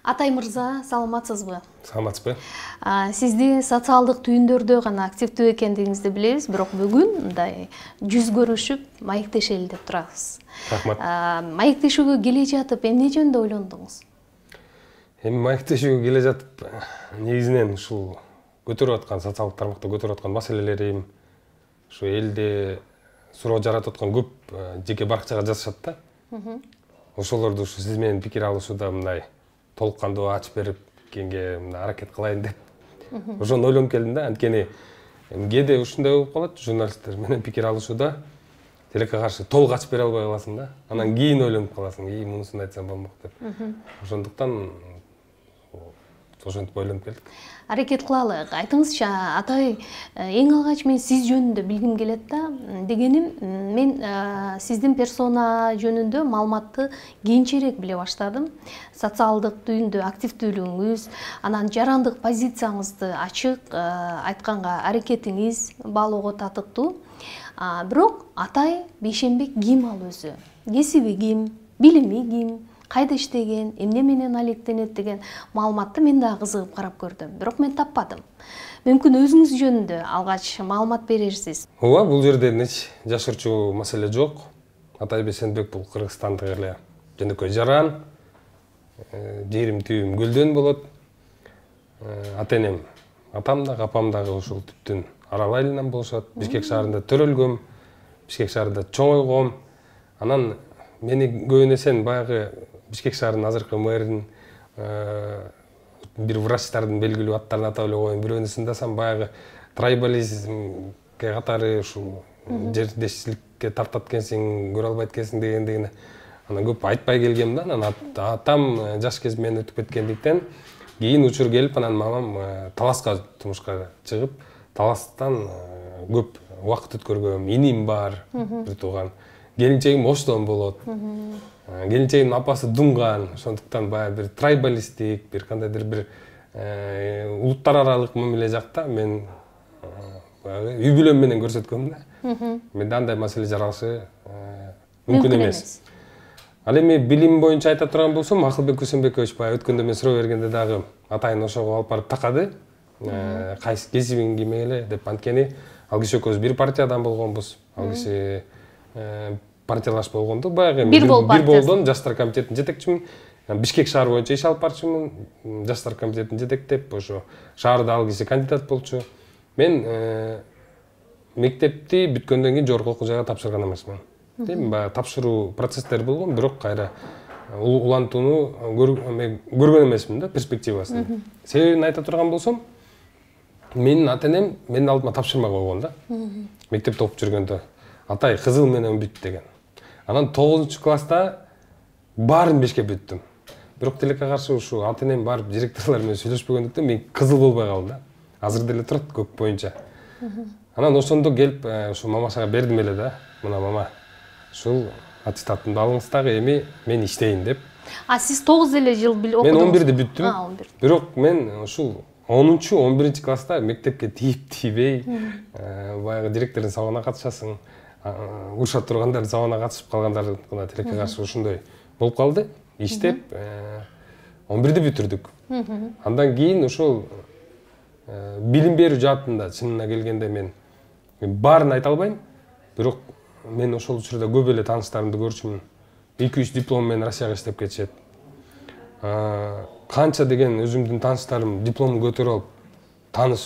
Атай мырза, саламатсызбы? Саламатсызбы? Сизди социалдык түйүндөрдө гана активдүү экендигиңизди билебиз, бирок бүгүн мындай жүз көрүшүп, маектешели деп турабыз. Рахмат. Маектешүүгө келе жатып, эмне жөнүндө ойлондуңуз? Эми маектешүүгө келе жатып, негизинен ушул көтөрүп аткан социалдык тармакта көтөрүп аткан маселелерим, ушу элде суроо жаратып аткан көп жеке баракчага жазышат да. Ошолорду ушу сиз менен пикир алышууда мындай толук кандуу ачып берип кенге аракет кылайын деп. Ошону ойлонуп келдим да. Анткени кээде ушундай болуп калат, журналисттер менен пикир алышууда тилекке каршы толук ачып бере албай каласың да. Анан кийин ойлонуп каласың, мунусун айтсам болмок деп. Ошондуктан ошентип ойлонуп келдик. Аракет кылалы. Айтыңызчы, атай, эң алгач мен сиз жөнүндө билгим келет да. Дегеним, мен сиздин персона жөнүндө маалыматты кийинчерээк биле баштадым. Социалдык түйүндө активдүүлүгүңүз, анан жарандык позицияңызды ачык айтканга аракетиңиз баалоого татыктуу. Бирок атай Бейшенбек ким ал өзү? Кесиби ким? Билими ким? Кайда иштеген, эмне менен алектенет деген маалыматты мен да кызыгып карап көрдүм. Бирок мен таппадым. Мүмкүн өзүңүз жөнүндө алгач маалымат берерсиз. Ооба, бул жерде эч жашырчу маселе жок. Атай Бейшенбек бул Кыргызстандык эле жөнөкөй жаран. Жерим түйүм Гүлдөн болот. Ата-энем, атам да, апам дагы ушул түптүн Арал айылынан болушат. Бишкек шаарында төрөлгөм, Бишкек шаарында чоңойгом. Анан мени көбүнөсен баягы Бишкек шаарынын азыркы мэрин бир врачтардын белгилүү аттарын атап эле коеюн. Бирөөнү дасам баягы трайбализмге катары ушул жердешчиликке тартат экенсиң, көрө албайт экенсиң дегендегине анан көп айтпай келгем да. Анан атам жаш кез менен өтүп кеткендиктен кийин учур келип, анан мамам Таласка турмушка чыгып, Таластан көп убакыт өткөргөм. Иним бар, бир тууган. Келинчегим Оштон болот. Келинчегимдин апасы Дунган. Ошондуктан баягы бир трайбалисттик, бир кандайдыр бир улуттар аралык мамиле жакта мен баягы үй бүлөм менен көрсөткөм да. Менде андай маселе жаралышы мүмкүн эмес. Ал эми билим боюнча айта турган болсом, Акылбек Күсөнбекович баягы өткөндө мен суроо бергенде дагы атайын ошого алып барып такады. Кайсы кесибиң ким эле деп, анткени ал киши экөөбүз бир партиядан болгонбуз. Ал киши партиялаш болгондо баягы бир болдон жаштар комитетинин жетекчимин. Бишкек шаар боюнча иш алып барчумун. Жаштар комитетин жетектеп, ошо шаарда ал киши кандидат болчу. Мен мектепти бүткөндөн кийин жогорку окуу жайга тапшырган эмесмин. Баягы тапшыруу процесстери болгон, бирок кайра улантууну көргөн эмесмин да, перспективасын. Себебин айта турган болсом, менин ата-энем менин алдыма тапшырма койгон да. Мектепте окуп жүргөндө атай кызыл менен бүт деген. Анан 9-класста баарын бешке бүттүм. Бирок тилекке каршы ушу ата-энем барып директорлор менен сүйлөшпөгөндүктөн мен кызыл болбой калдым да. Азыр деле турат көк боюнча. Анан ошондо келип ушу мамашага бердим эле да. Мына мама, ушул аттестатымды алыңыз дагы, эми мен иштейин деп. Сиз 9 эле жыл окудуңуз? Мен 11-де бүттүм. Бирок мен ушул 10-11 класста мектепке тийбей, баягы директордун сабагына катышасың, урушат тургандардын сабагына катышып калгандардын тилекке каршы ушундай болуп калды. Иштеп 11-де бүтүрдүк. Андан кийин ошол билим берүү жаатында чынына келгенде мен баарын айта албайм, бирок мен ошол учурда көп эле тааныштарымды көрчүмүн. 2-3 диплом менен Россияга иштеп кетишет. Канча деген өзүмдүн тааныштарым дипломун көтөрүп алып, тааныш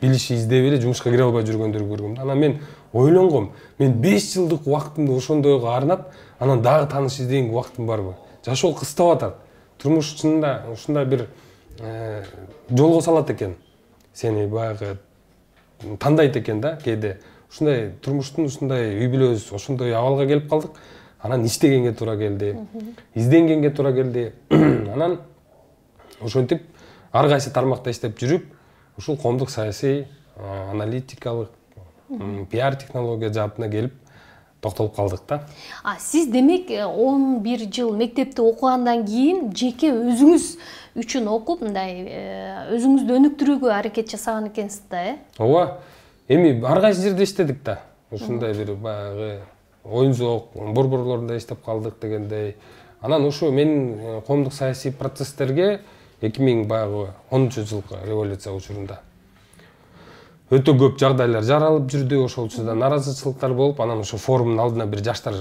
билиши издеп эле жумушка кире албай жүргөндөрдү көргөм. Анан мен ойлонгом, мен 5 жылдык убактымды ошондойго арнап, анан дагы тааныш издеген убактым барбы? Жашоо кыстап атат. Турмуш чынында ушундай бир жолго салат экен. Сени баягы тандайт экен да, кээде. Ушундай турмуштун ушундай үй бүлөбүз ошондой абалга келип калдык. Анан иштегенге туура келди. Изденгенге туура келди. Анан ошентип ар кайсы тармакта иштеп жүрүп, ушул коомдук саясий, аналитикалык, пиар технология жаатына келип токтолуп калдык да. Сиз демек 11 жыл мектепте окугандан кийин жеке өзүңүз үчүн окуп, мындай өзүңүздү өнүктүрүүгө аракет жасаган экенсиз да, Ооба. Эми ар кайсы жерде иштедик да. Ушундай бир баягы оюн зоок борборлорунда иштеп калдык дегендей. Анан ошо менин коомдук саясий процесстерге 2010 жылкы революция учурунда өтө көп жагдайлар жаралып жүрдү, ошол наразычылыктар болуп, анан ошо форумдун алдына бир жаштар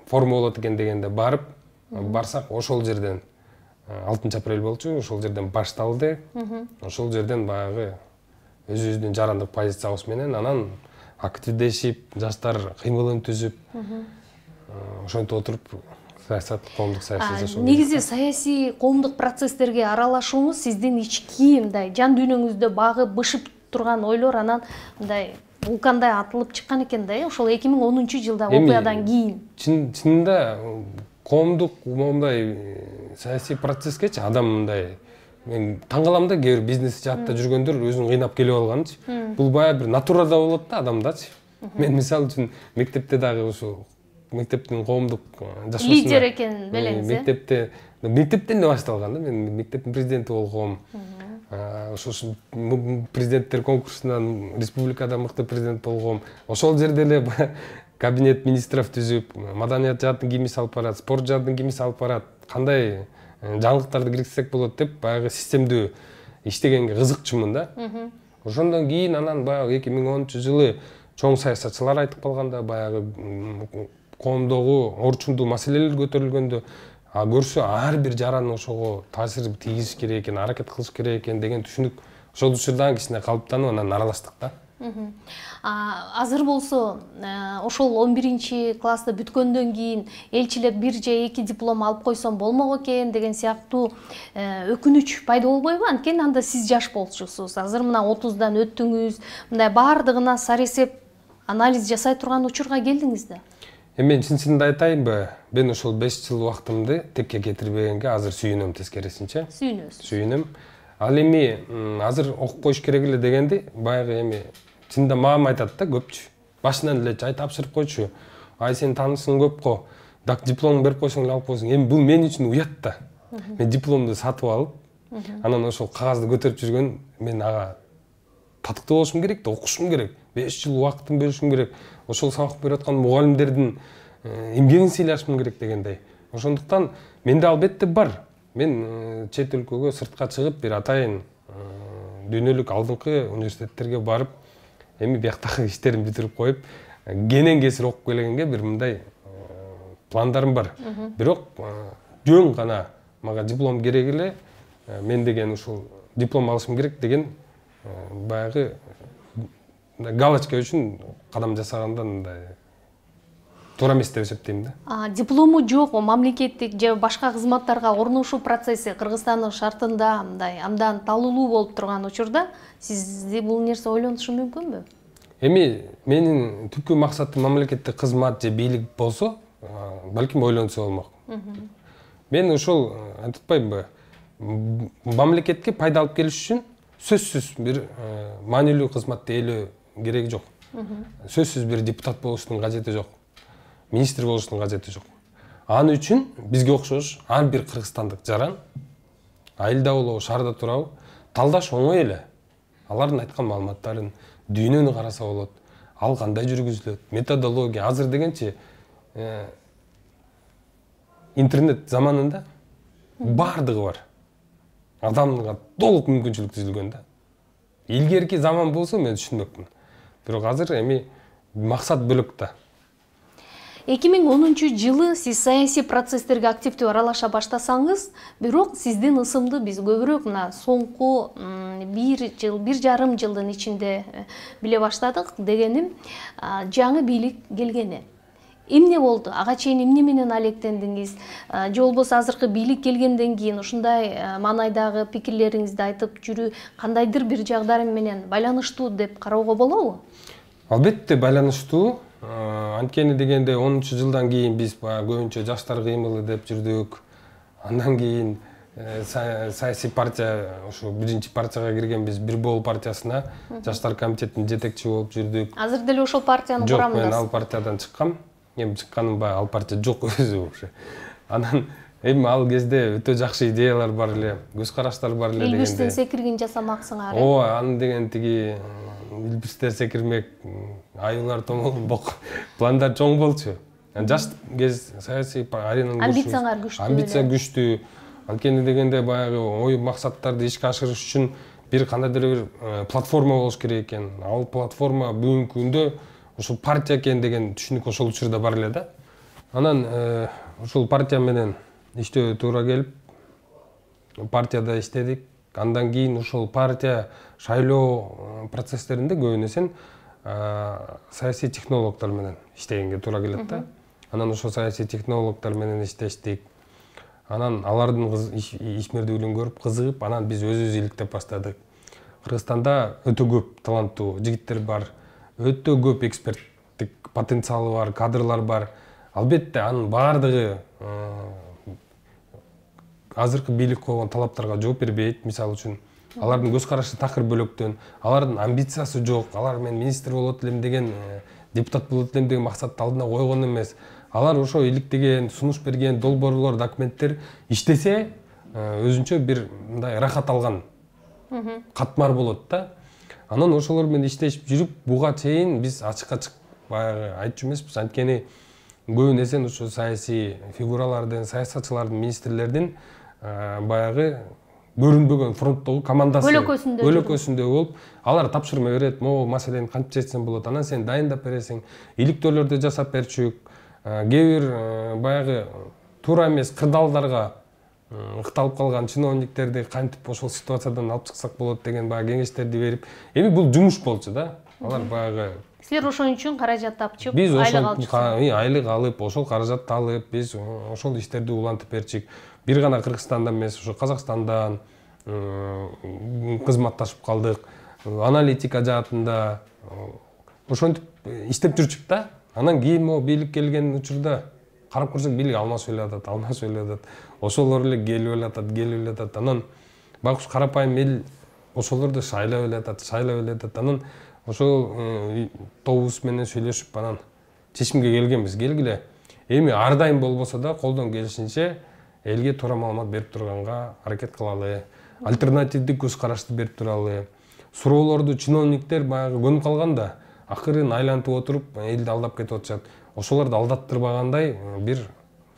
форум болот экен дегенде барсак, ошол жерден 6 апрель болчу, ошол жерден башталды. Ошол жерден баягы өзүбүздүн жарандык позициябыз менен анан активдешип, жаштар кыймылын түзүп, ошентип отуруп коомдук саясий жашоо. Негизи саясий коомдук процесстерге аралашууңуз сиздин ички мындай жан дүйнөңүздө багы бышып турган ойлор анан мындай вулкандай атылып чыккан экен да, ошол 2010 жылда окуядан кийин. Чынында коомдук моундай саясий процесске адам мындай мен таң калам да, кээ бир бизнес жаатта жүргөндөр өзүн кыйнап келип алганчы. Бул баягы бир натурада болот да адамдачы. Мен мисалы үчүн мектепте дагы ошо мектептин коомдук жашоосунда лидер экен белеңиз. Мектептен эле башталган да, мен мектептин президенти болгом. Ошо президенттер конкурсунан республикада мыкты президент болгом. Ошол жерде эле кабинет министров түзүп, маданият жаатын кими салып барат, спорт жаатын кими салып барат, кандай жаңылыктарды киргизсек болот деп баягы системдүү иштегенге кызыкчумун да. Ошондон кийин анан баягы 2010 жылы чоң саясатчылар айтып калганда, баягы коомдогу орчундуу маселелер көтөрүлгөндө көрсө ар бир жаран ошого таасир тийгизиш керек экен, аракет кылыш керек экен деген түшүнүк ошол учурдан кичине калыптанып анан аралаштык да. Азыр болсо ошол 11-классты бүткөндөн кийин элчилеп 1 же 2 диплом алып койсом болмок экен деген сыяктуу өкүнүч пайда болбойбу? Анткени анда сиз жаш болчусуз. Азыр мына 30дан өттүңүз, мындай баардыгына саресеп анализ жасай турган учурга келдиңиз да. Мен чын-чынды айтайынбы, мен ошол 5 жыл убактымды текке кетирбегенге азыр сүйүнөм, тескерисинче. Сүйүнөм. Ал эми азыр окуп коюш керек эле дегенди баягы эми чында мамам айтат да көпчү. Башынан эле чай тапшырып койчу. Ай сен таанышың көп го. Дак диплом берип койсоң эле алып койсоң. Эми бул мен үчүн уят да. Мен дипломду сатып алып, анан ошол кагазды көтөрүп жүргөн, мен ага татыктуу болушум керек да, окушум керек. 5 жыл убактын бөлүшүм керек. Ошол сабак берип аткан мугалимдердин эмгегин сыйлашым керек дегендей. Ошондуктан менде албетте бар. Мен чет өлкөгө сыртка чыгып бир атайын дүйнөлүк алдыңкы университеттерге барып, эми бияктагы иштеримди бүтүрүп коюп, кенен кесир окуп келгенге бир мындай пландарым бар. Бирок жөн гана мага диплом керек эле, мен деген ушул диплом алышым керек деген баягы галочка үчүн кадам жасагандан мындай туура эмес деп эсептейм да. Диплому жок мамлекеттик же башка кызматтарга орношуу процесси Кыргызстандын шартында мындай абдан талуулуу болуп турган учурда сизди бул нерсе ойлонушу мүмкүнбү? Эми менин түпкү максатым мамлекеттик кызмат же бийлик болсо, балким ойлонсо болмок. Мен ошол айтпаймынбы, мамлекетке пайда алып келиш үчүн сөзсүз бир маанилүү кызматты ээлөө кереги жок. Сөзсүз бир депутат болуштун кажети жок. Министр болуштун кажети жок. Аны үчүн бизге окшош ар бир кыргызстандык жаран айылда болобу, шаарда турабы, талдаш оңой эле. Алардын айткан маалыматтарын дүйнөнү караса болот. Ал кандай жүргүзүлөт, методология азыр дегенчи интернет заманында бардыгы бар. Адамга толук мүмкүнчүлүк түзүлгөн да. Илгерки заман болсо мен түшүнмөкмүн. Бирок азыр эми максат бөлөк да. 2010 жылы сиз саясий процесстерге активдүү аралаша баштасаңыз, бирок сиздин ысымды биз көбүрөөк мына соңку 1,5 жылдын ичинде биле баштадык. Дегеним, жаңы бийлик келгени. Эмне болду? Ага чейин эмне менен алектендиңиз? Же болбосо азыркы бийлик келгенден кийин ушундай маанайдагы пикирлериңизди айтып жүрүү кандайдыр бир жагдар менен байланыштуу деп кароого болобу? Албетте байланыштуу. Анткени дегенде 10 жылдан кийин биз көбүнчө жаштар кыймылы деп жүрдүк. Андан кийин саясий партия, ошо биринчи партияга киргенбиз, Бир Болуу партиясына жаштар комитетинин жетекчи болуп жүрдүк. Азыр деле ошол партиянын курамындасыз? Жок, мен ал партиядан чыккам. Эми чыкканым баягы ал партия жок өзү вообще. Анан эми ал кезде өтө жакшы идеялар бар эле, көз караштар бар эле дегенде. Элбирстен секиргин жасамаксыңар. Ооба, аны деген тиги Элбирстен секирмек, айылар томолунбок пландар чоң болчу. жаш кез саясий аренаны Амбицияңар күчтүү. Амбиция күчтүү. Анткени дегенде баягы ой максаттарды ишке ашырыш үчүн бир кандайдыр бир платформа болуш керек экен. Ал платформа бүгүнкү күндө ушул партия экен деген түшүнүк ошол учурда бар эле да. Анан ушул партия менен иштөө туура келип, партияда иштедик. Андан кийин ушул партия шайлоо процесстеринде көбүнесе саясий технологдор менен иштегенге туура келет да. Анан ошол саясий технологдор менен иштештик. Анан алардын ишмердүүлүгүн көрүп кызыгып, анан биз өзүбүз иликтеп баштадык. Кыргызстанда өтө көп таланттуу жигиттер бар, өтө көп эксперттик потенциалы бар, кадрлар бар. Албетте анын баардыгы азыркы бийлик койгон талаптарга жооп бербейт. Мисалы үчүн, алардын көз карашы такыр бөлөктөн, алардын амбициясы жок. Алар мен министр болот элем деген, депутат болот элем деген максатты алдына койгон эмес. Алар ошо иликтеген, сунуш берген долбоорлор, документтер иштесе, өзүнчө бир мындай рахат алган катмар болот да. Анан ошолор менен иштешип жүрүп, буга чейин биз ачык-ачык баягы айтчу эмеспиз. Анткени көбүнесе ошо саясий фигуралардын, саясатчылардын, министрлердин баягы көрүнбөгөн фронттогу командасы бөлөкөсүндө болуп, алар тапшырма берет, могу маселени кантип чечсең болот, анан сен дайындап бересиң, иликтөөлөрдү жасап берчүк. Кээ бир баягы туура эмес кырдаалдарга ыкталып калган чиновниктерди кантип ошол ситуациядан алып чыксак болот деген баягы кеңештерди берип, эми бул жумуш болчу да. Алар баягы силер ошон үчүн каражат тапчып, биз айлык алып, ошол каражатты алып, биз ошол иштерди улантып берчик. Бир гана Кыргызстандан эмес, ошо Казакстандан кызматташып калдык. Аналитика жаатында ошентип иштеп жүрчүк да. Анан кийин могу бийлик келген учурда карап көрсөк, бийлик алмашып эле атат. Ошолор эле келип эле атат. Анан байкуш карапайым эл ошолорду шайлап эле атат. Анан ошол тобубуз менен сүйлөшүп, анан чечимге келгенбиз. Келгиле, эми ар дайым болбосо да колдон келишинче элге туура маалымат берип турганга аракет кылалы, альтернативдик көз карашты берип туралы. Суроолорду чиновниктер баягы көнүп калганда, акырын айлантып отуруп элди алдап кетип атышат. Ошолорду алдаттырбагандай бир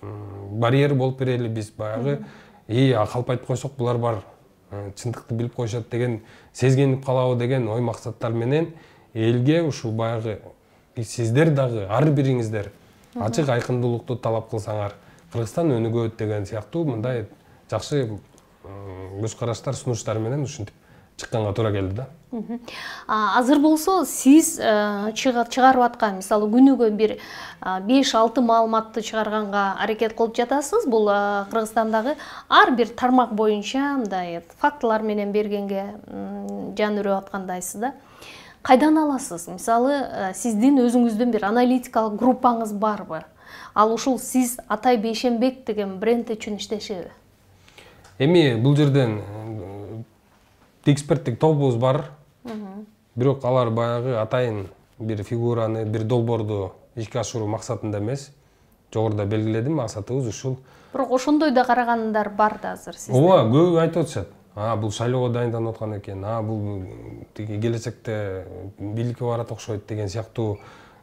барьер болуп берели биз, баягы калп айтып койсок булар бар, чындыкты билип коюшат деген сезгенип калабы деген ой максаттар менен элге ушул баягы сиздер дагы ар бириңиздер ачык айкындуулукту талап кылсаңар, Кыргызстан өнүгөт деген сыяктуу мындай жакшы көз караштар, сунуштар менен ушинтип чыкканга туура келди да. Азыр болсо сиз чыгарып аткан, мисалы күнүгө бир 5-6 маалыматты чыгарганга аракет кылып жатасыз. Бул Кыргызстандагы ар бир тармак боюнча мындай фактылар менен бергенге жан үрөп аткандайсыз да. Кайдан аласыз? Мисалы сиздин өзүңүздүн бир аналитикалык группаңыз барбы? Ал ушул сиз Атай Бейшенбек деген бренд үчүн иштешеби? Эми бул жерден эксперттик тобубуз бар. Бирок алар баягы атайын бир фигураны, бир долбоорду ишке ашыруу максатында эмес. Жогоруда белгиледим, максатыбыз ушул. Бирок ошондой да карагандар бар да азыр сизде. Ооба, көп айтып атышат. Бул шайлоого дайынданып аткан экен. Бул келечекте бийликке барат окшойт деген сыяктуу,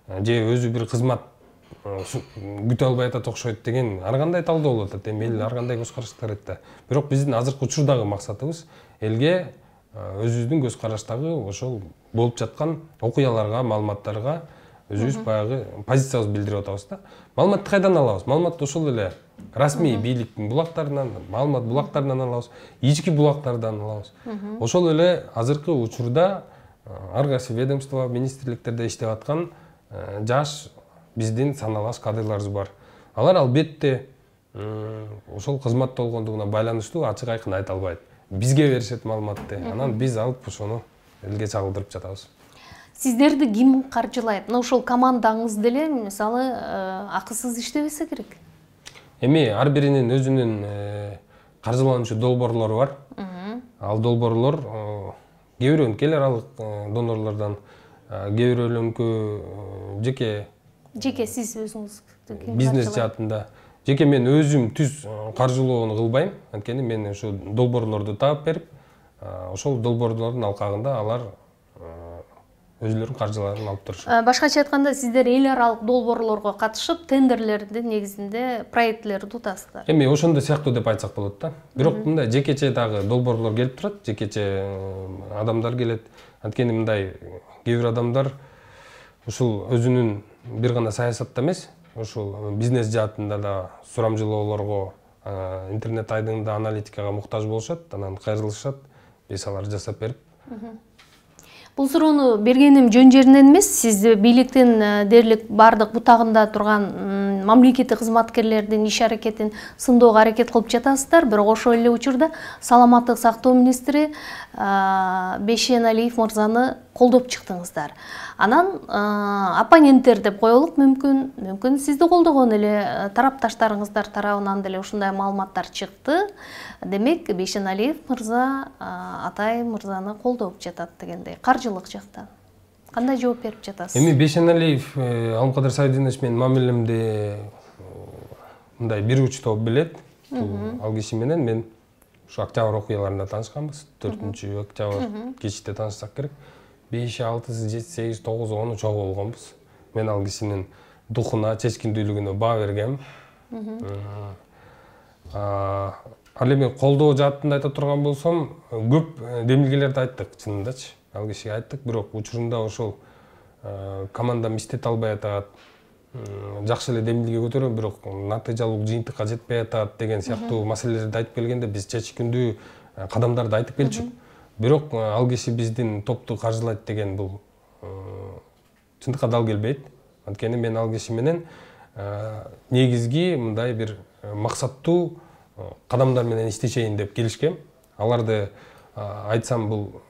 же өзү бир кызмат күтө албай атат окшойт деген ар кандай талдоо болуп атат. Эми эл ар кандай көз караштар айтты. Бирок биздин азыркы учурдагы максатыбыз элге өзүбүздүн көз караштагы ошол болуп жаткан окуяларга, маалыматтарга өзүбүз баягы позициябызды билдирип атабыз да. Маалыматты кайдан алабыз? Маалыматты ошол эле расмий бийликтин булактарынан, маалымат булактарынан алабыз, ички булактардан алабыз. Ошол эле азыркы учурда ар кайсы ведомство, министрликтерде иштеп аткан жаш биздин саналаш кадрларыбыз бар. Алар албетте ошол кызматта болгондугуна байланыштуу ачык айкын айта албайт. Бизге беришет маалыматты, анан биз алып ошону элге чагылдырып жатабыз. Сиздерди ким каржылайт? Ошол командаңыз деле, мисалы, акысыз иштебесе керек. Эми ар биринин өзүнүн каржылануучу долбоорлору бар. Ал долбоорлор кээ бирөө өлкө аралык донорлордон, кээ бирөө өлкө жеке сиз өзүңүз бизнес жаатында. Жеке мен өзүм түз каржылоону кылбайм. Анткени мен ошо долбоорлорду таап берип, ошол долбоорлордун алкагында алар өзүлөрүнүн каржыларын алып турушат. Башкача айтканда сиздер эл аралык долбоорлорго катышып тендерлердин негизинде проекттерди утасыздар. Эми ошондой сыяктуу деп айтсак болот да. Бирок мындай жекече дагы долбоорлор келип турат, жекече адамдар келет. Анткени мындай кээ бир адамдар ушул өзүнүн бир гана саясатта эмес, ушул бизнес жаатында да сурамжылоолорго, интернет айдыңында аналитикага муктаж болушат, анан кайрылышат, биз аларды жасап берип. Бул суроону бергеним жөн жеринен эмес, сиз бийликтин дээрлик бардык бутагында турган мамлекеттик кызматкерлердин иш аракетин сындоого аракет кылып жатасыздар, бирок ошол эле учурда саламаттык сактоо министри Бейшеналиев мырзаны колдоп чыктыңыздар. Анан оппоненттер деп коелук, мүмкүн сизди колдогон эле тарапташтарыңыздар тарабынан деле ушундай маалыматтар чыкты. Демек, Бейшеналиев мырза Атай мырзаны колдоп жатат дегендей, каржылык жактан. Кандай жооп берип жатасыз? Эми Бейшеналиев Алымкадыр Сайдинович менин мамилемди мындай бир учта билет. Ал киши менен мен ушу октябрь окуяларында таанышканбыз. 4 октябрь кечте таанышсак керек. 5, 6, 7, 8, 9, 10 чогуу болгонбуз. Мен ал кишинин духуна, чечкиндүүлүгүнө баа бергем. Ал эми колдоо жаатында айта турган болсом, көп демилгелерди айттык чынындачы. Ал кишиге айттык, бирок учурунда ошол командам иштете албай атат, жакшы эле демилге көтөрөм, бирок натыйжалуу жыйынтыкка жетпей атат деген сыяктуу маселелерди айтып келгенде биз чечкиндүү кадамдарды айтып келчүк. Бирок ал киши биздин топту каржылайт деген бул чындыкка дал келбейт. Анткени мен ал киши менен негизги мындай бир максаттуу кадамдар менен иштешейин деп келишкем. Аларды айтсам бул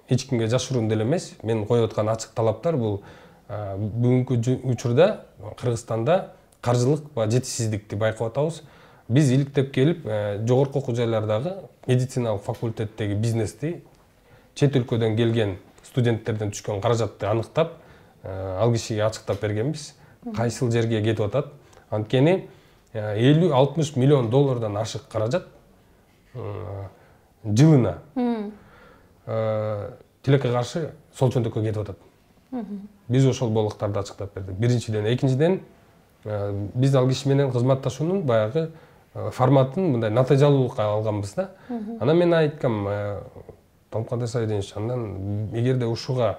эч кимге жашыруун деле эмес. Мен коюп аткан ачык талаптар бул бүгүнкү учурда Кыргызстанда каржылык жетишсиздикти байкап атабыз. Биз иликтеп келип, жогорку окуу жайлардагы медициналык факультеттеги бизнести чет өлкөдөн келген студенттерден түшкөн каражатты аныктап, ал кишиге ачыктап бергенбиз. Кайсыл жерге кетип атат. Анткени 50-60 миллион доллардан ашык каражат жылына тилекке каршы сол чөндүккө кетип атат. Биз ошол болуктарды ачыктап бердик. Биринчиден, экинчиден биз ал киши менен кызматташуунун баягы форматын мындай натыйжалуулукка алганбыз да. Анан мен айткам, Алымкадыр Сайдинович, андан эгерде ушуга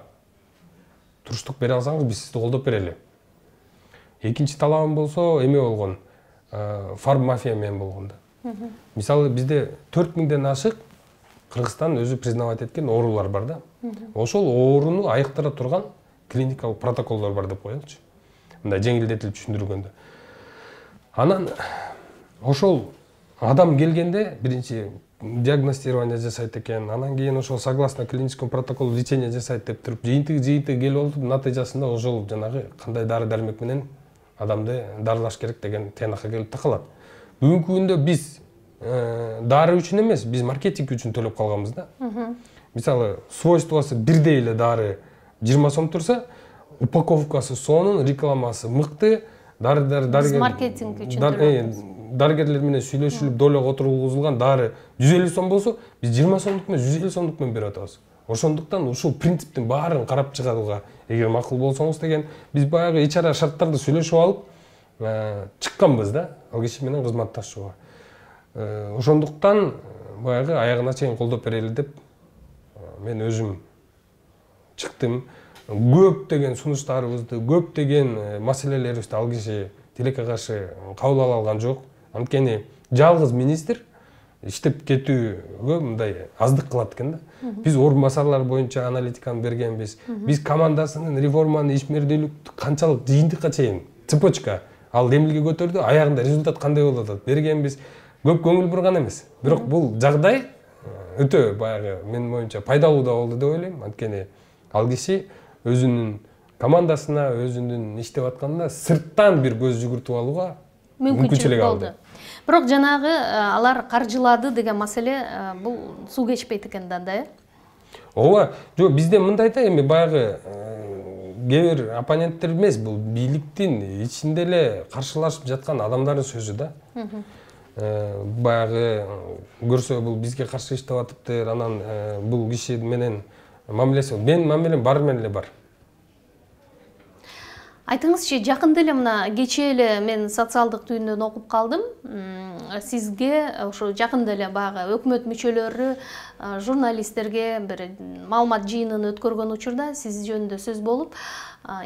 туруштук бере алсаңыз, биз сизди колдоп берели. Экинчи талабым болсо эме болгон, фарм мафия менен болгон да. Мисалы бизде 4000ден ашык Кыргызстан өзү признавать эткен оорулар бар да. Ошол ооруну айыктыра турган клиникалык протоколдор бар деп коелучу. Мындай жеңилдетилип түшүндүргөндө. Анан ошол адам келгенде биринчи диагностирование жасайт экен, анан кийин ошол согласно клиническому протоколу лечение жасайт деп туруп, жыйынтыгы келип болуп, натыйжасында ошол жанагы кандай дары-дармек менен адамды дарылаш керек деген тыянакка келип такалат. Бүгүнкү күндө биз дары үчүн эмес, биз маркетинг үчүн төлөп калганбыз да. Мисалы, свойствосы бирдей эле дары 20 сом турса, упаковкасы сонун, рекламасы мыкты, маркетинг үчүн дарыгерлер менен сүйлөшүлүп, долого отургузулган дары 150 сом болсо, биз 20 сомдук менен 150 сомдук менен берип атабыз. Ошондуктан ушул принциптин баарын карап чыгарууга эгер макул болсоңуз деген, биз баягы ичара шарттарды сүйлөшүп алып чыкканбыз да, ал киши менен кызматташууга. Ошондуктан баягы аягына чейин колдоп берели деп мен өзүм чыктым. Көптөгөн сунуштарыбызды, көптөгөн маселелерибизди ал киши тилекке каршы кабыл ала алган жок. Анткени жалгыз министр иштеп кетүүгө мындай аздык кылат экен да. Биз орун басарлар боюнча аналитиканы бергенбиз. Биз командасынын реформаны ишмердүүлүктү канчалык жыйынтыкка чейин цепочка ал демилге көтөрдү, аягында результат кандай болуп атат бергенбиз. Көп көңүл бурган эмес. Бирок бул жагдай өтө баягы менин оюмча пайдалуу да болду деп ойлойм. Анткени ал киши өзүнүн командасына, өзүнүн иштеп атканына сырттан бир көз жүгүртүп алууга мүмкүнчүлүк алды. Бирок жанагы алар каржылады деген маселе бул суу кечпейт экен да, э? Ооба, жок, бизде мындай да эми баягы кээ бир оппоненттер эмес, бул бийликтин ичинде эле каршылашып жаткан адамдардын сөзү да. Баягы көрсө бул бизге каршы иштеп атыптыр, анан бул киши менен мамилеси, менин мамилем бар менен эле бар. Айтыңызчы, жакында эле мына кечээ эле мен социалдык түйүндөн окуп калдым. Сизге ошо жакында эле баягы өкмөт мүчөлөрү журналисттерге бир маалымат жыйынын өткөргөн учурда сиз жөнүндө сөз болуп,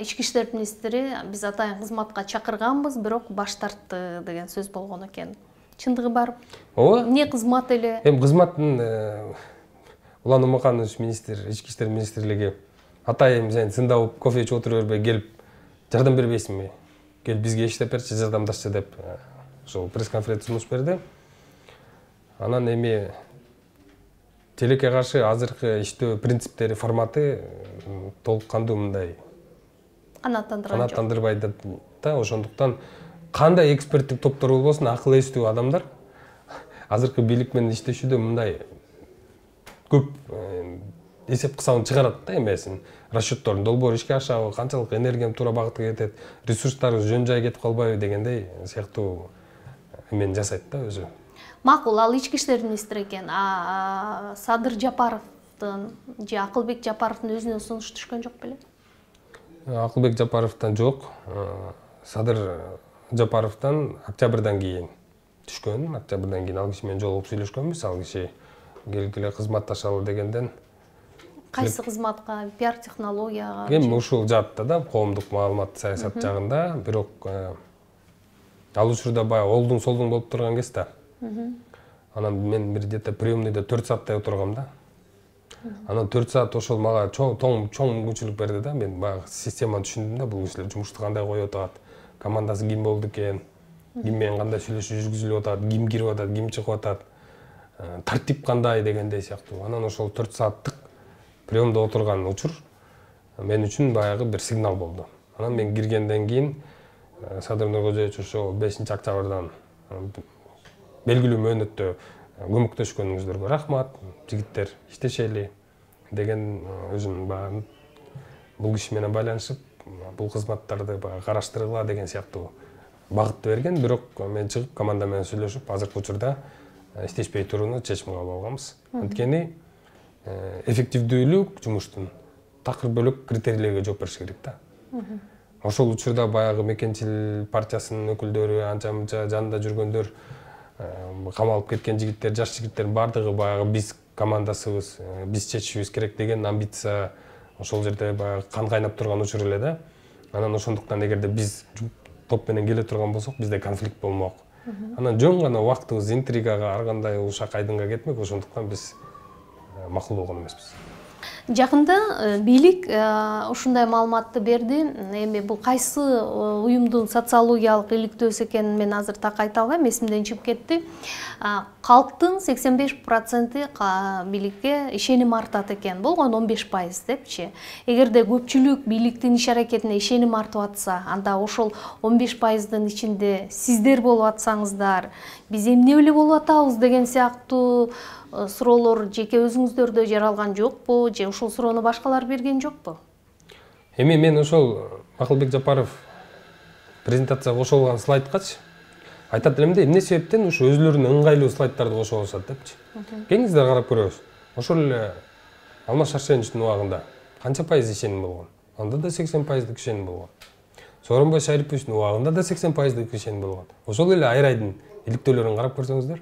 ички иштер министри биз атайын кызматка чакырганбыз, бирок баш тартты деген сөз болгон экен. Чындыгы бар? Ооба. Эмне кызмат эле? Эми кызматтын Улан Умаканович министр, ички иштер министрлиги атайын сен сында болуп кофе ичип отура бербей келип жардам бербейсиңби? Кел бизге иштеп берчи, жардамдашчы деп ошол пресс-конференция сунуш берди. Анан эми телекке каршы азыркы иштөө принциптери, форматы толук кандуу мындай канааттандырбайт да, ошондуктан кандай эксперттик топтор болбосун, акыл эстүү адамдар азыркы бийлик менен иштешүүдө мындай көп эсеп кысабын чыгарат да, эмесин расчетторун долбоор ишке ашабы, канчалык энергиям туура багытка кетет, ресурстарыбыз жөн жай кетип калбайбы дегендей сыяктуу эмени жасайт да өзү. Макул, ал ички иштер министри экен. Садыр Жапаровдун же Акылбек Жапаровдун өзүнө сунуш түшкөн жок беле? Акылбек Жапаровдон жок. Садыр Жапаровдон октябрдан кийин түшкөн. Октябрдан кийин ал киши менен жолугуп сүйлөшкөнбүз. Ал киши келгиле кызматташалы дегенден. Кайсы кызматка? Пиар технологияга? Эми ушул жаатта да, коомдук маалымат саясат жагында, бирок ал учурда баягы олдуң солдуң болуп турган кез да. Анан мен бир где-то приемныйда 4 сааттай отургам да. Анан 4 саат ошол мага чоң мүмкүнчүлүк берди да. Мен баягы системаны түшүндүм да, бул кишилер жумушту кандай коюп атат, командасы ким болду экен, ким менен кандай сүйлөшүү жүргүзүлүп атат, ким кирип атат, ким чыгып атат, тартип кандай дегендей сыяктуу. Анан ошол 4 сааттык приемда отурган учур мен үчүн баягы бир сигнал болду. Анан мен киргенден кийин Садыр Нуркожоевич ошо 5-октябрдан белгилүү мөөнөттө көмөктөшкөнүңүздөргө рахмат, жигиттер иштешели деген өзүм баягы бул киши менен байланышып, бул кызматтарды баягы караштыргыла деген сыяктуу багытты берген. Бирок мен чыгып команда менен сүйлөшүп, азыркы учурда иштешпей турууну чечим кабыл алганбыз. Анткени эффективдүүлүк жумуштун такыр бөлөк критерийлерге жооп бериш керек да. Ошол учурда баягы мекенчил партиясынын өкүлдөрү, анча-мынча жанында жүргөндөр, камалып кеткен жигиттер, жаш жигиттердин бардыгы баягы биз командасыбыз, биз чечишибиз керек деген амбиция ошол жерде баягы кан кайнап турган учур эле да. Анан ошондуктан эгерде биз топ менен келе турган болсок, бизде конфликт болмок. Анан жөн гана убактыбыз интригага, ар кандай ушак айдынга кетмек, ошондуктан биз макул болгон эмеспиз. Жакында бийлик ушундай маалыматты берди. Эми бул кайсы уюмдун социологиялык иликтөөсү экенин мен азыр так айта албайм, эсимден чыгып кетти. Калктын 85% бийликке ишеним артат экен. Болгон 15% депчи. Эгерде көпчүлүк бийликтин иш аракетине ишеним артып атса, анда ошол 15%дын ичинде сиздер болуп атсаңыздар, биз эмне эле болуп атабыз деген сыяктуу суроолор жеке өзүңүздөрдө жаралган жокпу, же ушул суроону башкалар берген жокпу? Эми мен ошол Акылбек Жапаров презентацияга кошо алган слайдкачы айтат элем да, эмне себептен ушу өзүлөрүнүн ыңгайлуу слайдтарды кошо алышат депчи. Келиңиздер карап көрөбүз. Ошол эле Алмаз Шаршеновичтин убагында канча пайыз ишеним болгон? Анда да 80% ишеним болгон. Сооронбай Шариповичтин убагында да 80% ишеним болгон. Ошол эле Айрайдын иликтөөлөрүн карап көрсөңүздөр,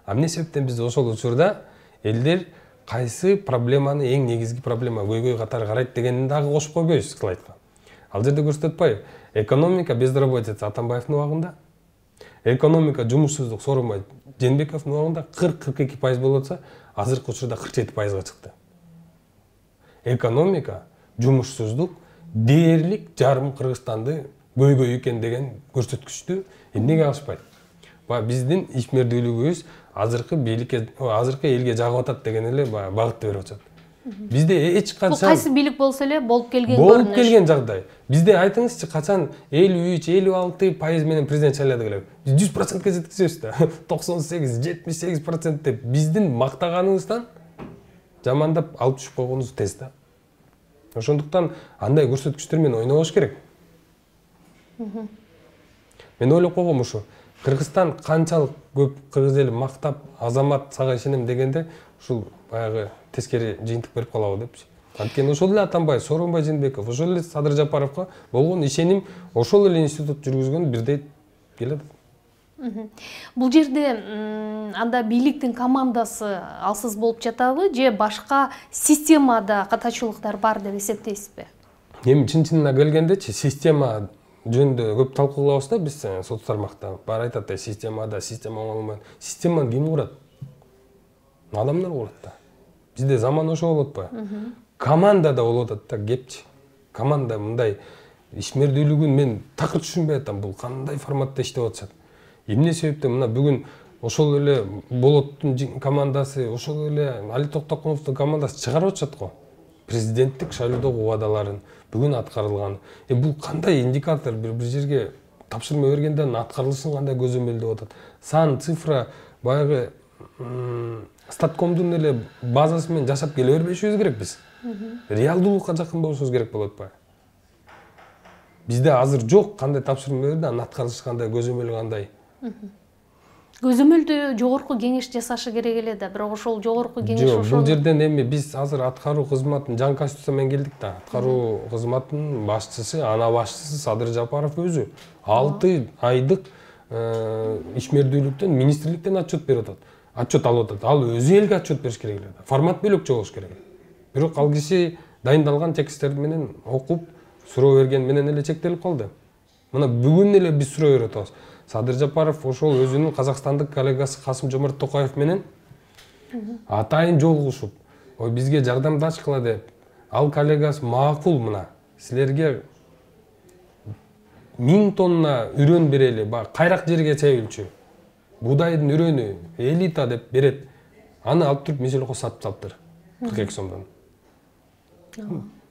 эмне себептен биз ошол учурда элдер кайсы проблеманы эң негизги проблема көйгөй катары карайт дегенин дагы кошуп койбойбуз слайдка. Ал жерде көрсөтүп атпайбы? Экономика безработица Атамбаевдин убагында, экономика жумушсуздук Сооронбай Жээнбековдун убагында 40-42% болуп атса, азыркы учурда 47%га чыкты. Экономика жумушсуздук дээрлик жарым Кыргызстанды көйгөй экен деген көрсөткүчтү эмнеге алышпайт? Биздин ишмердүүлүгүбүз азыркы бийликке, азыркы элге жагып атат деген эле багытты берип атат. Бизде эч качан кайсы бийлик болсо эле болуп келген көрүнүш. Болуп келген жагдай. Бизде айтыңызчы, качан 53-56% менен президент шайлады эле. 100%га жеткизебиз да. 98-78% деп биздин мактаганыбыздан жамандап алып түшүп койгонубуз тез да. Ошондуктан андай көрсөткүчтөр менен ойнобош керек. Мен ойлоп койгом ушу. Кыргызстан канчалык көп кыргыз эли мактап, азамат сага ишенем дегенде ушул баягы тескери жыйынтык берип калабы депчи. Анткени ошол эле Атамбаев, Сооронбай Жээнбеков, ошол эле Садыр Жапаровго болгон ишеним ошол эле институт жүргүзгөн бирдей келет. Бул жерде анда бийликтин командасы алсыз болуп жатабы же башка системада катачулуктар бар деп эсептейсизби? Эми чын-чынына келгендечи система жөнүндө көп талкуулабыз да биз сот тармакта. Баары айтат да система оңолмойт. Системаны ким курат? Адамдар курат да. Бизде заман ошо болуп атпайбы? Команда да болуп атат да кепчи. Команда мындай ишмердүүлүгүн мен такыр түшүнбөй атам. Бул кандай форматта иштеп атышат? Эмне себептен мына бүгүн ошол эле Болоттун командасы, ошол эле Али Токтокуновдун командасы чыгарып атышат го. Президенттик шайлоодогу убадаларын бүгүн аткарылган. Бул кандай индикатор бир жерге тапшырма бергенден аткарылышын кандай көзөмөлдөп атат? Сан, цифра баягы Статкомдун эле базасы менен жашап келе бербешибиз керек биз. Реалдуулукка жакын болушубуз керек болуп атпайбы? Бизде азыр жок кандай тапшырма берди, анын аткарылышы кандай, көзөмөлү кандай. Көзөмөлдү жогорку кеңеш жасашы керек эле да, бирок ошол жогорку кеңеш ошол. Бул жерден эми биз азыр аткаруу кызматынын жаңы конституция менен келдик да. Аткаруу кызматынын башчысы, ана башчысы Садыр Жапаров өзү 6 айдык ишмердүүлүктөн министрликтен отчет берип атат. Отчет алып атат. Ал өзү элге отчет бериш керек эле. Формат бөлөкчө болуш керек. Бирок ал киши дайындалган тексттер менен окуп, суроо берген менен эле чектелип калды. Мына бүгүн эле биз суроо берип атабыз. Садыр Жапаров ошол өзүнүн казакстандык коллегасы Касым-Жомарт Токаев менен атайын жолугушуп, ой бизге жардамдашкыла деп, ал коллегасы макул мына силерге 1000 тонна үрөн берели, кайрак жерге чейилчү. Будайдын үрөнү элита деп берет. Аны алып туруп Мешелко сатып салыптыр. 42 сомдон.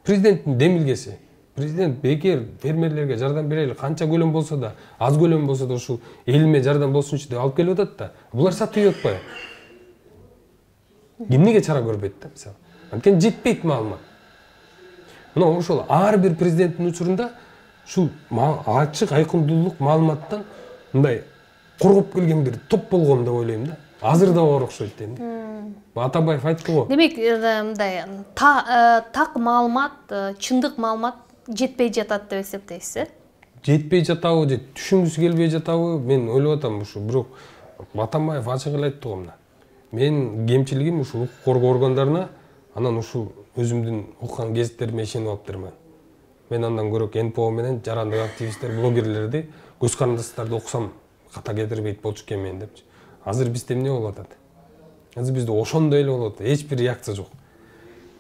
Президенттин демилгеси. Президент бекер фермерлерге жардам берели, канча көлөм болсо да, аз көлөм болсо да ушул элиме жардам болсунчу деп алып келип атат да. Булар сатып атпайбы? Эмнеге чара көрбөйт да, мисалы? Анткени жетпейт маалымат. Мына ошол ар бир президенттин учурунда ушул ачык айкындуулук маалыматтан мындай коргоп келген бир топ болгон деп ойлойм да. Азыр да бар окшойт дейм да. Атабаев айтты го. Демек, мындай так маалымат, чындык маалымат жетпей жатат деп эсептейсиз, э? Жетпей жатабы же түшүнгүсү келбей жатабы, мен ойлоп атам ушу. Бирок Атамбаев ачык эле айтты го мына. Мен кемчилигим ушул укук коргоо органдарына, анан ушул өзүмдүн окуган гезиттериме ишенип алыптырмын. Мен андан көрөк НПО менен жарандык активисттер, блогерлерди, көз карандастарды окусам ката кетирбейт болчу экен мен депчи. Азыр бизде эмне болуп атат? Азыр бизде ошондой эле болуп атат. Эч бир реакция жок.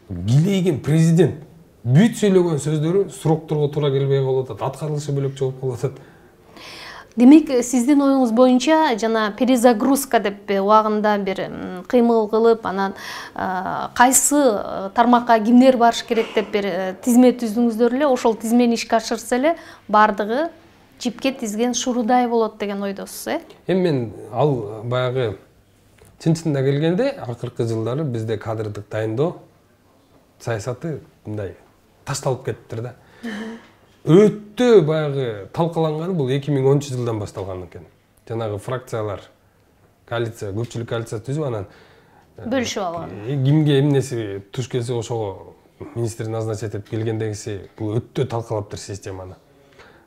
Билейген президент бүт сүйлөгөн сөздөрү сурокторго туура келбей калып атат. Аткарылышы бөлөкчө болуп калып атат. Демек, сиздин оюңуз боюнча жана перезагрузка деп убагында бир кыймыл кылып, анан кайсы тармакка кимдер барыш керек деп бир тизме түздүңүздөр эле, ошол тизмени ишке ашырса эле бардыгы жипке тизген шурудай болот деген ойдосуз, э? Эми мен ал баягы чын-чынына келгенде акыркы жылдары бизде кадрдык дайындоо саясаты мындай ташталып кетиптир да. Өтө баягы талкаланганы бул 2010 жылдан башталган экен. Жанагы фракциялар, коалиция, көпчүлүк коалиция түзүп анан бөлүшүп алган. Кимге эмнеси туш келсе ошого министр назначать этип келгендегиси бул өтө талкалаптыр системаны.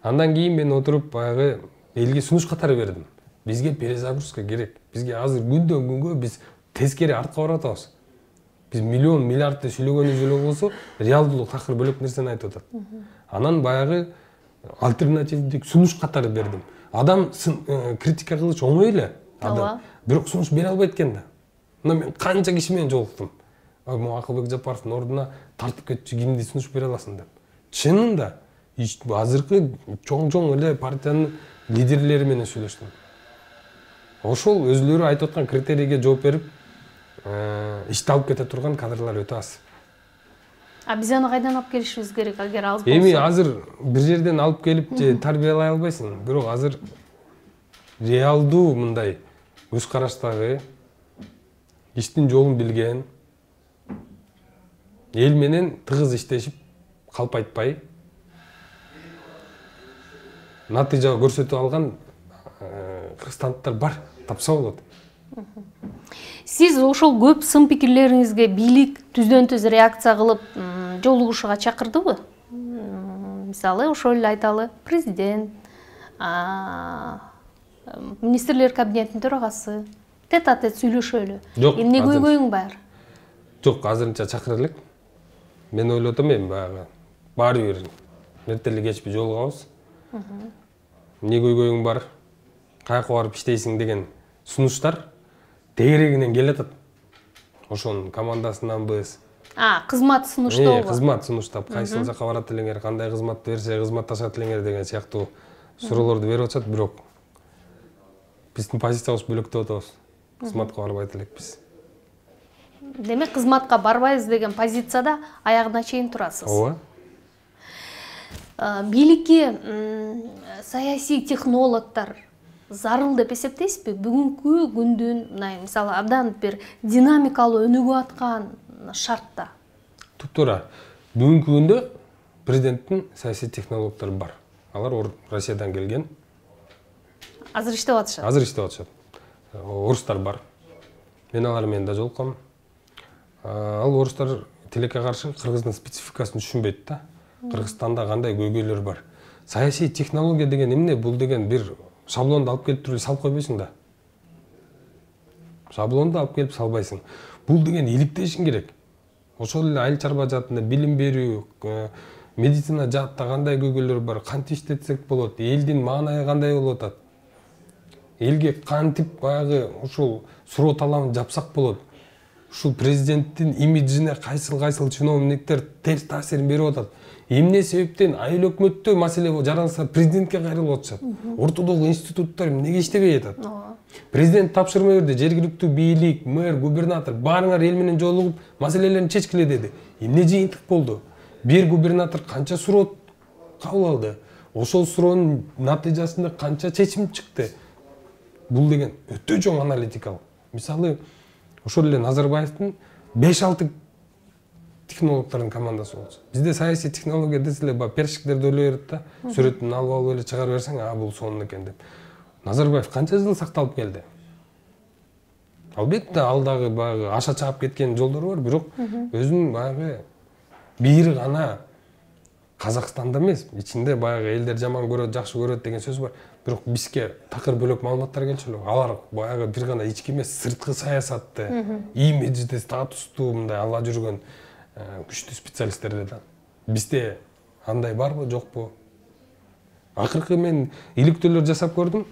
Андан кийин мен отуруп баягы элге сунуш катары бердим. Бизге перезагрузка керек. Бизге азыр күндөн күнгө биз тескери артка барып атабыз. Биз миллион, миллиардты сүйлөгөнүбүз эле болсо, реалдуулук такыр бөлөк нерсени айтып атат. Анан баягы альтернативдик сунуш катары бердим. Адам критика кылыш оңой эле. Адам бирок сунуш бере албайт экен да. Мына мен канча киши менен жолуктум. Могу Акылбек Жапаровдун ордуна тартып кетчү, кимди сунуш бере аласың деп. Чынында азыркы чоң эле партиянын лидерлери менен сүйлөштүм. Ошол өзүлөрү айтып аткан критерийге жооп берип, ишти алып кете турган кадрлар өтө аз. Биз аны кайдан алып келишибиз керек, агер аз болсо? Эми азыр бир жерден алып келип же тарбиялай албайсың, бирок азыр реалдуу мындай көз караштагы, иштин жолун билген, эл менен тыгыз иштешип, калп айтпай, натыйжа көрсөтүп алган кыргызстандыктар бар, тапса болот. Сиз ошол көп сын пикирлериңизге бийлик түздөн-түз реакция кылып, жолугушууга чакырдыбы? Мисалы ошол эле айталы, президент, министрлер кабинетинин төрагасы тет-а-тет сүйлөшөлү. Эмне көйгөйүң бар? Жок, азырынча чакыра элек. Мен ойлоп атам, эми баары бир мертеле кечпи жолугабыз. Эмне көйгөйүң бар? Каяка барып иштейсиң деген сунуштар тегерегинен келатат. Ошонун командасынанбыз. Кызмат сунуштообу? Кызмат сунуштап, кайсыл жака барат элеңер, кандай кызмат берсе кызматташат элеңер деген сыяктуу суроолорду берип атышат, бирок биздин позициябыз бөлөк деп атабыз. Кызматка барбайт элекпиз. Демек, кызматка барбайбыз деген позицияда аягына чейин турасыз. Ооба. Бийликке саясий технологдор зарыл деп эсептейсизби? Бүгүнкү күндүн, мисалы, абдан бир динамикалуу өнүгүп аткан шартта. Туптуура. Бүгүнкү күндө президенттин саясий технологдору бар. Алар Россиядан келген. Азыр иштеп атышат. Азыр иштеп атышат. Орустар бар. Мен алар менен да жолуккам. Ал орустар тилекке каршы кыргыздын спецификасын түшүнбөйт да. Кыргызстанда кандай көйгөйлөр бар. Саясий технология деген эмне? Бул деген бир шаблонду алып келип туруп салып койбойсуң да. Шаблонду алып келип салбайсың. Бул деген иликтешиң керек. Ошол эле айыл чарба жаатында билим берүү, медицина жаатта кандай көйгөйлөр бар, кантип иштетсек болот, элдин маанайы кандай болуп атат. Элге кантип баягы ушул суроо талабын жапсак болот. Ушул президенттин имиджине кайсыл чиновниктер терс таасирин берип атат. Эмне себептен айыл өкмөттө маселе жаралса президентке кайрылып атышат. Ортодогу институттар эмнеге иштебей атат? Президент тапшырма берди, жергиликтүү бийлик, мэр, губернатор баарыңар эл менен жолугуп маселелерин чечкиле деди. Эмне жыйынтык болду? Бир губернатор канча суроо кабыл алды? Ошол суроонун натыйжасында канча чечим чыкты? Бул деген өтө чоң аналитикалык. Мисалы, ошол эле Назарбаевдин 5-6 технологдордун командасы болчу. Бизде саясий технология десе эле першиктерди ойлой берет да, сүрөтүн алып эле чыгарып берсең, бул сонун экен деп. Назарбаев канча жыл сакталып келди? Албетте, ал дагы баягы аша чаап кеткен жолдору бар, бирок өзүнүн баягы бир гана Казакстанда эмес, ичинде баягы элдер жаман көрөт, жакшы көрөт деген сөз бар. Бирок бизге такыр бөлөк маалыматтар келчү эле. Алар баягы бир гана ички эмес, сырткы саясатты, имиджди, статусту мындай ала жүргөн күчтүү специалисттер да. Бизде андай барбы, жокпу? Акыркы мен иликтөөлөр жасап көрдүм.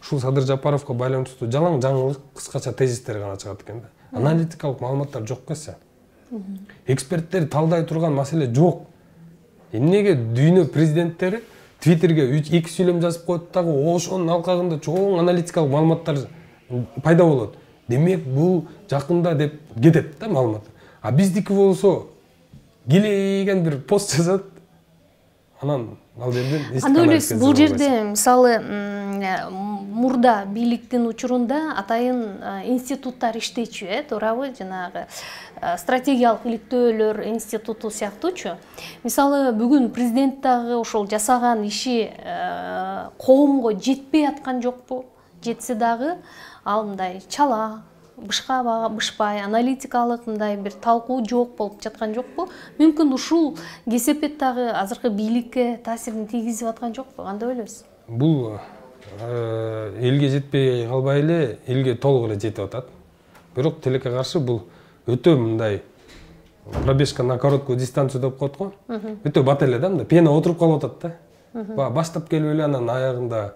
Ушул Садыр Жапаровго байланыштуу жалаң жаңылык кыскача тезистер гана чыгат экен да. Аналитикалык маалыматтар жок эсе. Эксперттер талдай турган маселе жок. Эмнеге дүйнө президенттери Твиттерге 2 сүйлөм жазып коет дагы ошонун алкагында чоң аналитикалык маалыматтар пайда болот. Демек бул жакында деп кетет да маалымат. А биздики болсо келеген бир пост жазат. Анан ал жерден анда ойлойсуз, бул жерде мисалы мурда бийликтин учурунда атайын институттар иштечү, туурабы? Жанагы стратегиялык иликтөөлөр институту сыяктуучу. Мисалы бүгүн президент дагы ошол жасаган иши коомго жетпей аткан жокпу? Жетсе дагы ал мындай чала, бышпай, аналитикалык мындай бир талкуу жок болуп жаткан жокпу? Мүмкүн ушул кесепет дагы азыркы бийликке таасирин тийгизип аткан жокпу? Кандай ойлойсуз? Бул элге жетпей калбай эле, элге толук эле жетип атат. Бирок тилекке каршы бул өтө мындай пробежка на короткую дистанцию деп коет го. Өтө бат эле да, мындай пена отуруп калып атат да. Баштап келип эле анан аягында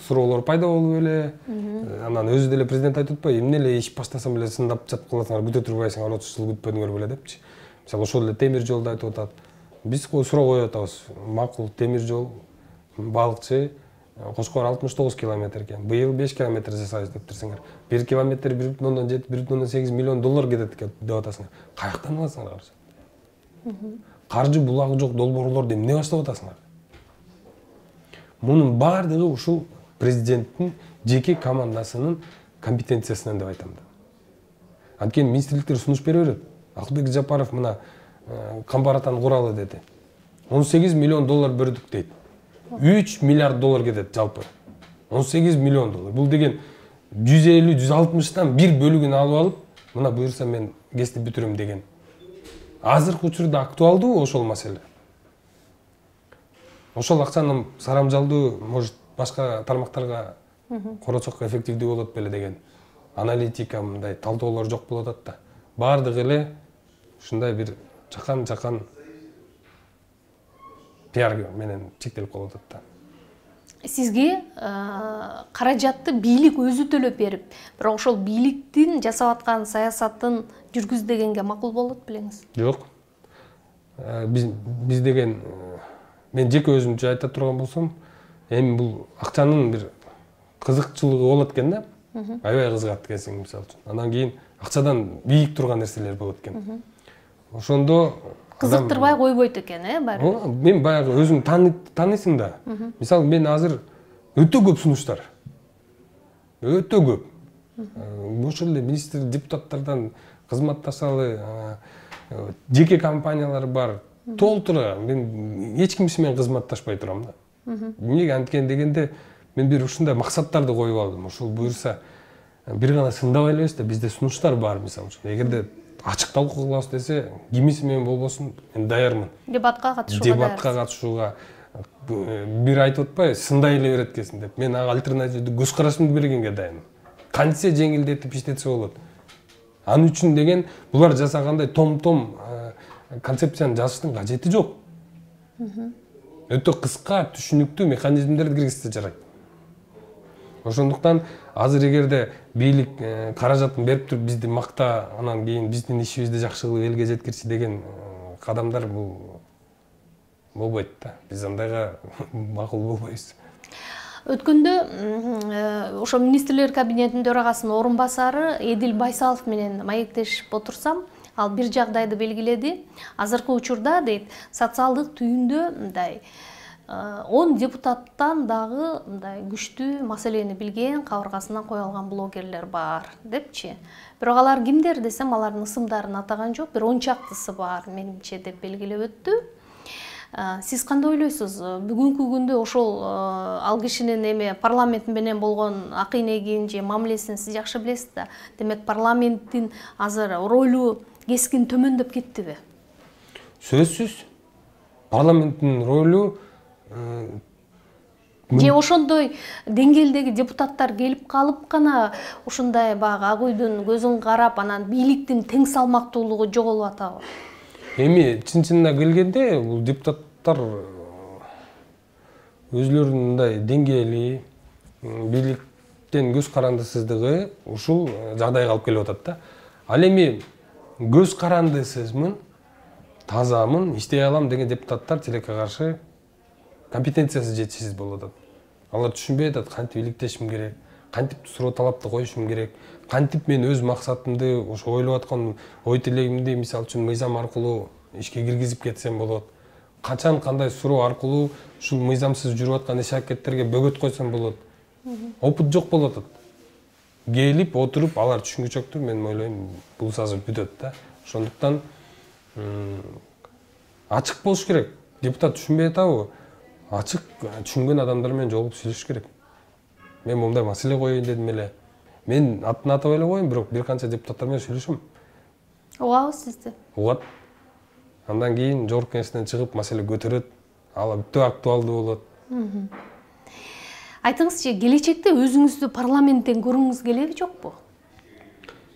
суроолор пайда болуп эле. Анан өзү деле президент айтып атпайбы, эмне эле иш баштасам эле сындап жатып каласыңар, күтө турбайсың, 30 жыл күтпөдүңөр беле депчи. Мисалы ошол эле темир жолду айтып атат. Биз суроо коюп атабыз. Макул темир жол балыкчы Кошкор 69 километр экен. Быйыл 5 километр жасайбыз деп турсаңар. 1 километр 1,7 1,8 миллион доллар кетет деп атасыңар. Каяктан аласыңар каршы? Каржы булагы жок долбоорлорду эмне баштап атасыңар? Мунун баардыгы ушул президенттин жеке командасынын компетенциясынан деп айтам да. Анткени министрликтер сунуш бере берет. Акылбек Жапаров мына Камбаратан куралы деди. 18 миллион доллар бөрдүк дейт. 3 миллиард доллар кетет жалпы. 18 миллион доллар. Бул деген 150-160тан бир бөлүгүн алып алып, мына буюрса мен кесип бүтүрөм деген. азыркы учурда актуалдуу ошол маселе. Ошол акчаны сарамжалдуу может башка тармактарга корочок эффективдүү болот беле деген аналитика мындай талдоолор жок болуп атат да. Бардыгы эле ушундай бир жакан пиар менен чектелип калып атат да. Сизге каражатты бийлик өзү төлөп берип, бирок ошол бийликтин жасап аткан саясатын жүргүз дегенге макул болот белеңиз? Жок. Биз деген мен жеке өзүмчө айта турган болсом, эми бул акчанын бир кызыкчылыгы болот экен да. Аябай кызыгат экенсиң мисалы үчүн. Андан кийин акчадан бийик турган нерселер болот экен. Ошондо кызыктырбай койбойт экен, баары. Мен баягы өзүң таанысың да. Мисалы мен азыр өтө көп сунуштар. Өтө көп. Ошол эле министр депутаттардан кызматташалы, жеке компаниялар бар. Толтура. Мен эч кимси менен кызматташпай турам да. Эмнеге анткен дегенде мен бир ушундай максаттарды коюп алдым. Ошол буюрса бир гана сындабай элебиз да, бизде сунуштар бар мисалы үчүн. Эгерде ачык талкуу кылабыз десе, кимиси менен болбосун, мен даярмын. Дебатка катышууга бир айтып атпайбы, сындай эле берет экенсиң деп. Мен ага альтернативдүү көз карашымды бергенге дайынмын. Кантсе жеңилдетип иштетсе болот. Аны үчүн деген булар жасагандай том концепцияны жазыштын кажети жок. Өтө кыска, түшүнүктүү механизмдерди киргизсе жарайт. Ошондуктан азыр эгерде бийлик каражатын берип туруп бизди макта, анан кийин биздин ишибизди жакшы кылып элге жеткирчи деген кадамдар бул болбойт да. Биз андайга макул болбойбуз. Өткөндө ошо министрлер кабинетинин төрагасынын орун басары Эдил Байсалов менен маектешип отурсам, ал бир жагдайды белгиледи. Азыркы учурда дейт, социалдык түйүндө мындай 10 депутаттан дагы мындай күчтүү маселени билген, кабыргасынан кое алган блогерлер бар депчи. Бирок алар кимдер десем, алардын ысымдарын атаган жок, бир 10 чактысы бар менимче деп белгилеп өттү. Сиз кандай ойлойсуз? Бүгүнкү күндө ошол ал кишинин эме парламент менен болгон акый-негин же мамилесин сиз жакшы билесиз да. Демек парламенттин азыр ролу кескин төмөндөп кеттиби? Сөзсүз. Парламенттин ролу же ошондой деңгээлдеги депутаттар келип калып гана ушундай баягы агуйдун көзүн карап, анан бийликтин тең салмактуулугу жоголуп атабы? Эми чын-чынына келгенде бул депутаттар өзлөрүнүн мындай деңгээли, бийликтен көз карандысыздыгы ушул жагдайга алып келип атат да. Ал эми көз карандысызмын, тазамын, иштей алам деген депутаттар тилекке каршы компетенциясы жетишсиз болуп атат. Алар түшүнбөй атат, кантип иликтешим керек, кантип суроо талапты коюшум керек, кантип мен өз максатымды, ошо ойлоп аткан ой тилегимди мисалы үчүн мыйзам аркылуу ишке киргизип кетсем болот. Качан кандай суроо аркылуу ушул мыйзамсыз жүрүп аткан иш аракеттерге бөгөт койсом болот. Опыт жок болуп атат. Келип отуруп алар түшүнгүчөктүр, мен ойлойм бул азыр бүтөт да. Ошондуктан ачык болуш керек. Депутат түшүнбөй атабы? Ачык түшүнгөн адамдар менен жолугуп сүйлөшүш керек. Мен мындай маселе коеюн дедим эле. Мен атын атабай эле коеюн, бирок бир канча депутаттар менен сүйлөшөм. Угабы сизди? Угат. Андан кийин жогорку кеңештен чыгып маселе көтөрөт, ал өтө актуалдуу болот. Айтыңызчы, келечекте өзүңүздү парламенттен көргүңүз келеби, жокпу?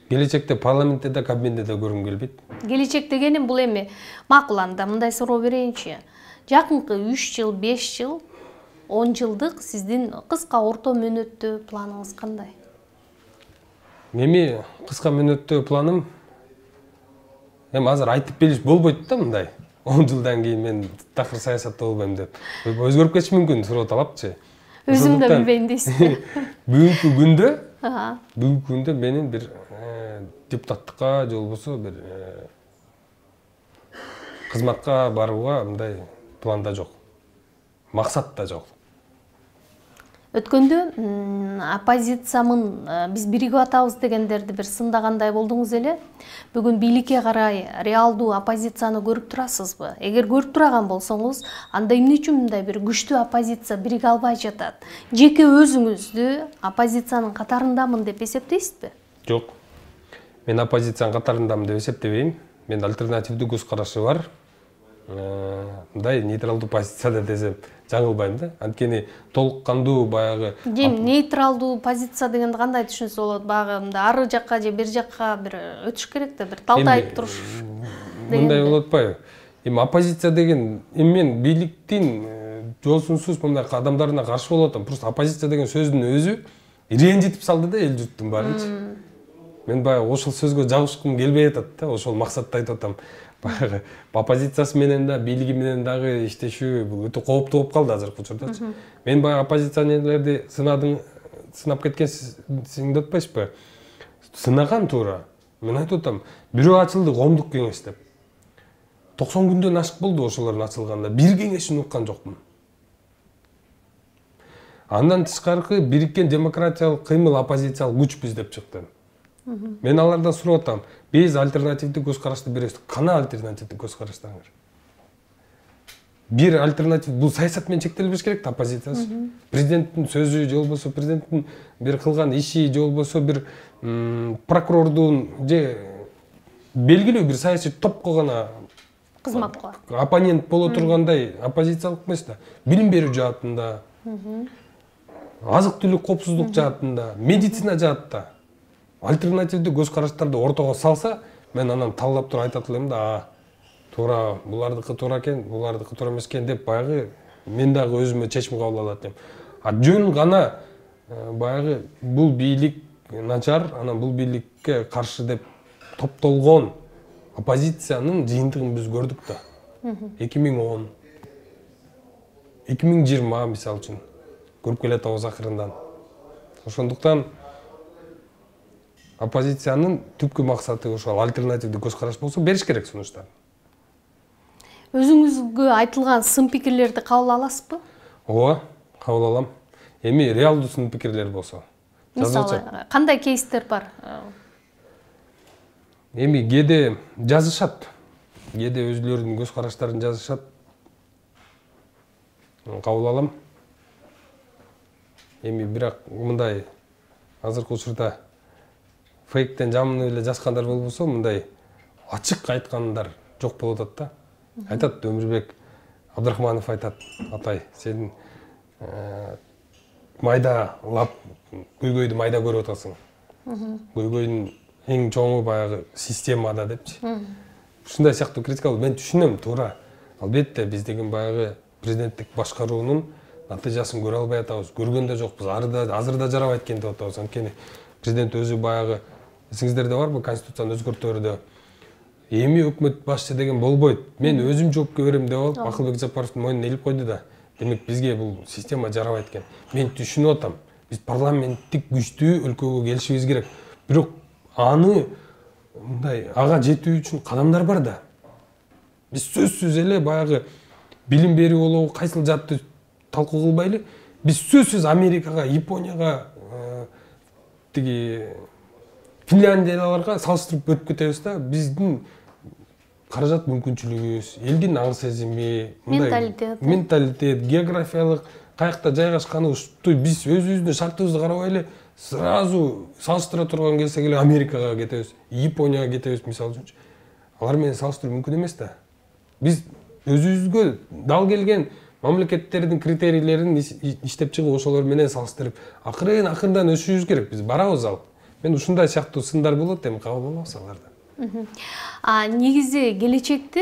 Келечекте парламентте да, кабинетте да көргүм келбейт. Келечек дегеним бул эми макул, анда мындай суроо берейинчи. Жакынкы 3 жыл, 5 жыл, 10 жылдык сиздин кыска орто мөөнөттүү планыңыз кандай? Эми кыска мөөнөттүү планым эми азыр айтып бериш болбойт да мындай. 10 жылдан кийин мен такыр саясатта болбойм деп. Өзгөрүп кетиши мүмкүн суроо талапчы. Өзүм да билбейм дейсиз. Бүгүнкү күндө менин бир депутаттыкка же болбосо бир кызматка барууга мындай планда жок. Максат да жок. Өткөндө оппозициямын биз биригип атабыз дегендерди бир сындагандай болдуңуз эле. Бүгүн бийликке карай реалдуу оппозицияны көрүп турасызбы? Эгер көрүп турган болсоңуз, анда эмне үчүн мындай бир күчтүү оппозиция бириге албай жатат? Жеке өзүңүздү оппозициянын катарындамын деп эсептейсизби? Жок. Мен оппозициянын катарындамын деп эсептебейм. Мен альтернативдүү көз карашы бар. Мындай нейтралдуу позицияда десем жаңылбайм да. Анткени толук кандуу баягы нейтралдуу позиция дегенди кандай түшүнсө болот? Баягы мындай ары жакка же бер жакка бир өтүш керек да, бир талтайып туруш. Мындай болот атпайбы? Эми оппозиция деген мен бийликтин жолсунсуз мындай адамдарына каршы болуп атам. Просто оппозиция деген сөздүн өзү ренжитип салды да эл журттун баарынчы. Мен баягы ошол сөзгө жабышкым келбей атат да, ошол максатта айтып атам. Баягы оппозициясы менен да, бийлиги менен дагы иштешүү бул өтө кооптуу болуп калды азыркы учурдачы. Мен баягы оппозиционерлерди сынап кеткенсиң деп атпайсызбы? Сынаган туура. Мен айтып атам, бирөө ачылды коомдук кеңеш деп. 90 күндөн ашык болду ошолордун ачылганда. Бир кеңешин уккан жокмун. Андан тышкаркы бириккен демократиялык кыймыл оппозициялык күчпүз деп чыкты. Мен алардан сурап атам, биз альтернативдүү көз карашты беребиз. Кана альтернативдүү көз караштарыңар? Бир альтернатив бул саясат менен чектелбеш керек да оппозициясы. Президенттин сөзү же болбосо президенттин бир кылган иши же болбосо бир прокурордун же белгилүү бир саясий топко гана кызматка оппонент боло тургандай оппозициялык эмес да. Билим берүү жаатында, азык-түлүк коопсуздук жаатында, медицина жаатында альтернативдүү көз караштарды ортого салса, мен анан талдап туруп айтат элем да, туура, булардыкы туура экен, булардыкы туура эмес экен деп баягы мен дагы өзүмө чечим кабыл алат элем. Жөн гана баягы бул бийлик начар, анан бул бийликке каршы деп топтолгон оппозициянын жыйынтыгын биз көрдүк да. 2010, 2020 мисалы үчүн көрүп келатабыз акырындан. Ошондуктан оппозициянын түпкү максаты ошол альтернативдүү көз караш болсо бериш керек сунуштар. Өзүңүзгө айтылган сын пикирлерди кабыл аласызбы? Ооба, кабыл алам. Эми реалдуу сын пикирлер болсо. Мисалы, кандай кейстер бар? Эми кээде жазышат. Кээде өзүлөрүнүн көз караштарын жазышат. Кабыл алам. Эми бирок мындай азыркы учурда фейктен жамын эле жазгандар болбосо, мындай ачык айткандар жок болуп атат да. Айтат Өмүрбек Абдрахманов айтат, атай, сен майдалап көйгөйдү майда көрүп атасың. Көйгөйдүн эң чоңу баягы системада депчи. Ушундай сыяктуу критика мен түшүнөм, туура. Албетте биз деген баягы президенттик башкаруунун натыйжасын көрө албай атабыз. Көргөн да жокпуз. Азыр да жарабайт экен деп атабыз. Анткени президент өзү баягы эсиңиздерде барбы конституцияны өзгөртөөрдө эми өкмөт башчы деген болбойт. Мен өзүм жоопкө берем деп алып Акылбек Жапаровдун мойнуна илип койду да. Демек бизге бул система жарабайт экен. Мен түшүнүп атам. Биз парламенттик күчтүү өлкөгө келишибиз керек. Бирок аны мындай ага жетүү үчүн кадамдар бар да. Биз сөзсүз эле баягы билим берүү болобу, кайсыл жаатты талкуу кылбайлы. Биз сөзсүз Америкага, Японияга, тиги Финляндияларга салыштырып өтүп кетебиз да. Биздин каражат мүмкүнчүлүгүбүз, элдин аң сезими, менталитет, географиялык каякта жайгашканы ушундай биз өзүбүздүн шартыбызды карабай эле сразу салыштыра турган келсек эле Америкага кетебиз, Японияга кетебиз мисалы үчүн. Алар менен салыштыруу мүмкүн эмес да. Биз өзүбүзгө дал келген мамлекеттердин критерийлерин иштеп чыгып ошолор менен салыштырып, акырдан өсүшүбүз керек. Биз барабыз ал. Мен ушундай сыяктуу сындар болот, эми кабыл алабыз аларды. Негизи келечекте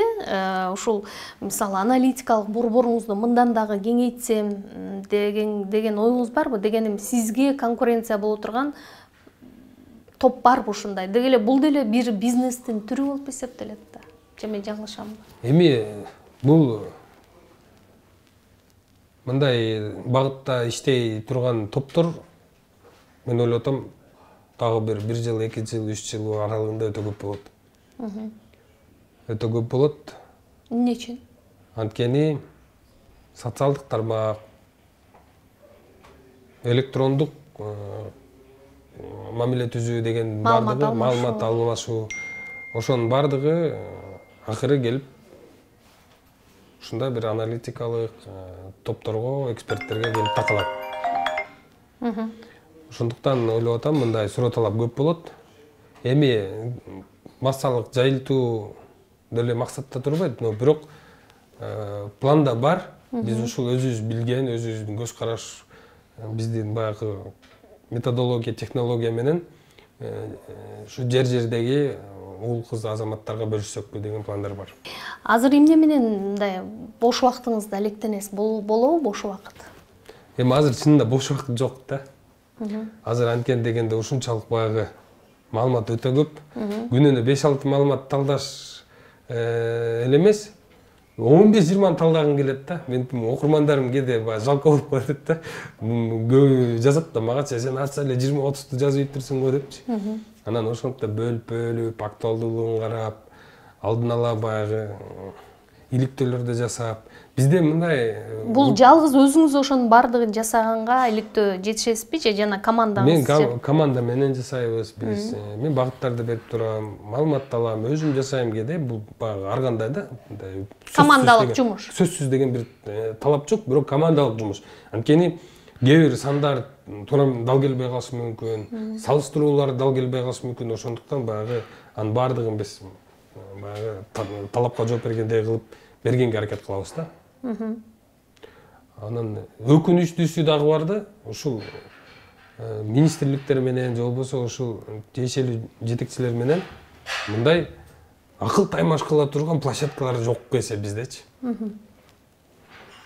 ушул мисалы аналитикалык борборуңузду мындан дагы кеңейтсем деген оюңуз барбы? Дегеним сизге конкуренция боло турган топ барбы ушундай? Дегеле бул деле бир бизнестин түрү болуп эсептелет да. Же мен жаңылышамбы? Эми бул мындай багытта иштей турган топтор мен ойлоп атам дагы бир жыл, 2 жыл, 3 жыл аралыгында өтө көп болот. Өтө көп болот. Эмне үчүн? Анткени социалдык тармак, электрондук мамиле түзүү деген бардыгы, маалымат алмашуу, ошонун бардыгы акыры келип ушундай бир аналитикалык топторго, эксперттерге келип такалат. Ошондуктан ойлоп атам, мындай суроо талап көп болот. Эми массалык жайылтуу деле максатта турбайт, но бирок планда бар. Биз ушул өзүбүз билген, өзүбүздүн көз караш, биздин баягы методология, технология менен ушу жердеги уул кыз азаматтарга бөлүшсөкпү деген пландар бар. Азыр эмне менен мындай бош убактыңызда алектенесиз? Болобу бош убакыт? Эми азыр чынында бош убакыт жок да. Азыр анткени дегенде ушунчалык баягы маалымат өтө көп. Күнүнө 5-6 маалымат талдаш эле эмес, 15-20 талдагым келет да. Менин окурмандарым кээде баягы жалко болуп калат да. Көбү жазат да мага, сен ачса эле 20-30 жазып ийиптирсиң го депчи. Анан ошондо бөлүп, актуалдуулугун карап, алдын ала баягы иликтөөлөрдү жасап, бизде мындай Бул жалгыз өзүңүз ошонун бардыгын жасаганга иликтөө жетишесизби же жана командаңыз? Мен команда менен жасайбыз биз. Мен багыттарды берип турам, маалымат алам, өзүм жасайм кээде. Бул баягы ар кандай да, мындай командалык жумуш. Сөзсүз деген бир талап жок, бирок командалык жумуш. Анткени кээ бир сандар туура дал келбей калышы мүмкүн, салыштыруулар дал келбей калышы мүмкүн. Ошондуктан баягы анын бардыгын биз баягы талапка жооп бергендей кылып бергенге аракет кылабыз да. Анан өкүнүчтүүсү дагы бар да, ушул министрликтер менен же болбосо ушул тиешелүү жетекчилер менен мындай акыл таймаш кыла турган площадкалар жок эсе биздечи.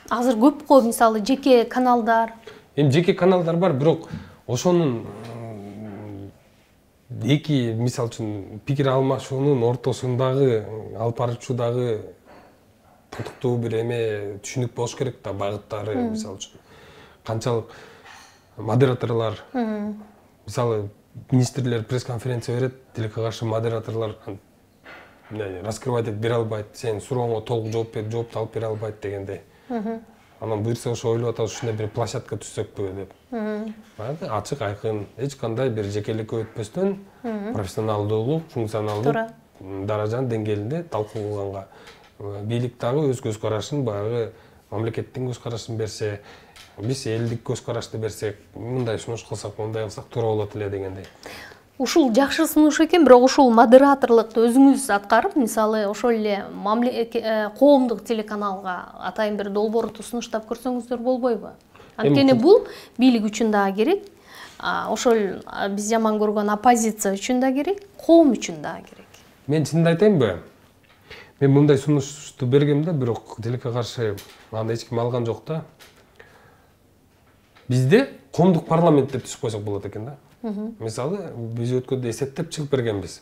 Азыр көп го, мисалы жеке каналдар. Эми жеке каналдар бар, бирок ошонун эки мисалы үчүн пикир алмашуунун ортосундагы алып баруучудагы тотуктуу бир эме түшүнүк болуш керек да, багыттары мисалы үчүн. Канчалык модераторлор, мисалы министрлер пресс-конференция берет, тилекке каршы модераторлор раскрывать этип бере албайт, сен сурооңо толук жооп бер, жоопту алып бере албайт дегендей. Анан буюрса ошо ойлоп атабыз, ушундай бир площадка түзсөкпү деп. Баягы ачык, айкын, эч кандай бир жекеликке өтпөстөн профессионалдуулук, функционалдуу даражанын деңгээлинде талкуу кылганга, бийлик дагы өз көз карашын, баягы мамлекеттин көз карашын берсе, биз элдик көз карашты берсек, мындай сунуш кылсак, мындай кылсак туура болот эле дегендей. Ушул жакшы сунуш экен, бирок ушул модераторлукту өзүңүз аткарып, мисалы ошол эле коомдук телеканалга атайын бир долбоорду сунуштап көрсөңүздөр болбойбу? Анткени бул бийлик үчүн дагы керек, ошол биз жаман көргөн оппозиция үчүн да керек, коом үчүн дагы керек. Мен чынын айтайынбы? Мен мындай сунушту бергем да, бирок тилекке каршы аны эч ким алган жок да. Бизде коомдук парламент деп түзүп койсок болот экен да. Мисалы, биз өткөндө эсептеп чыгып бергенбиз.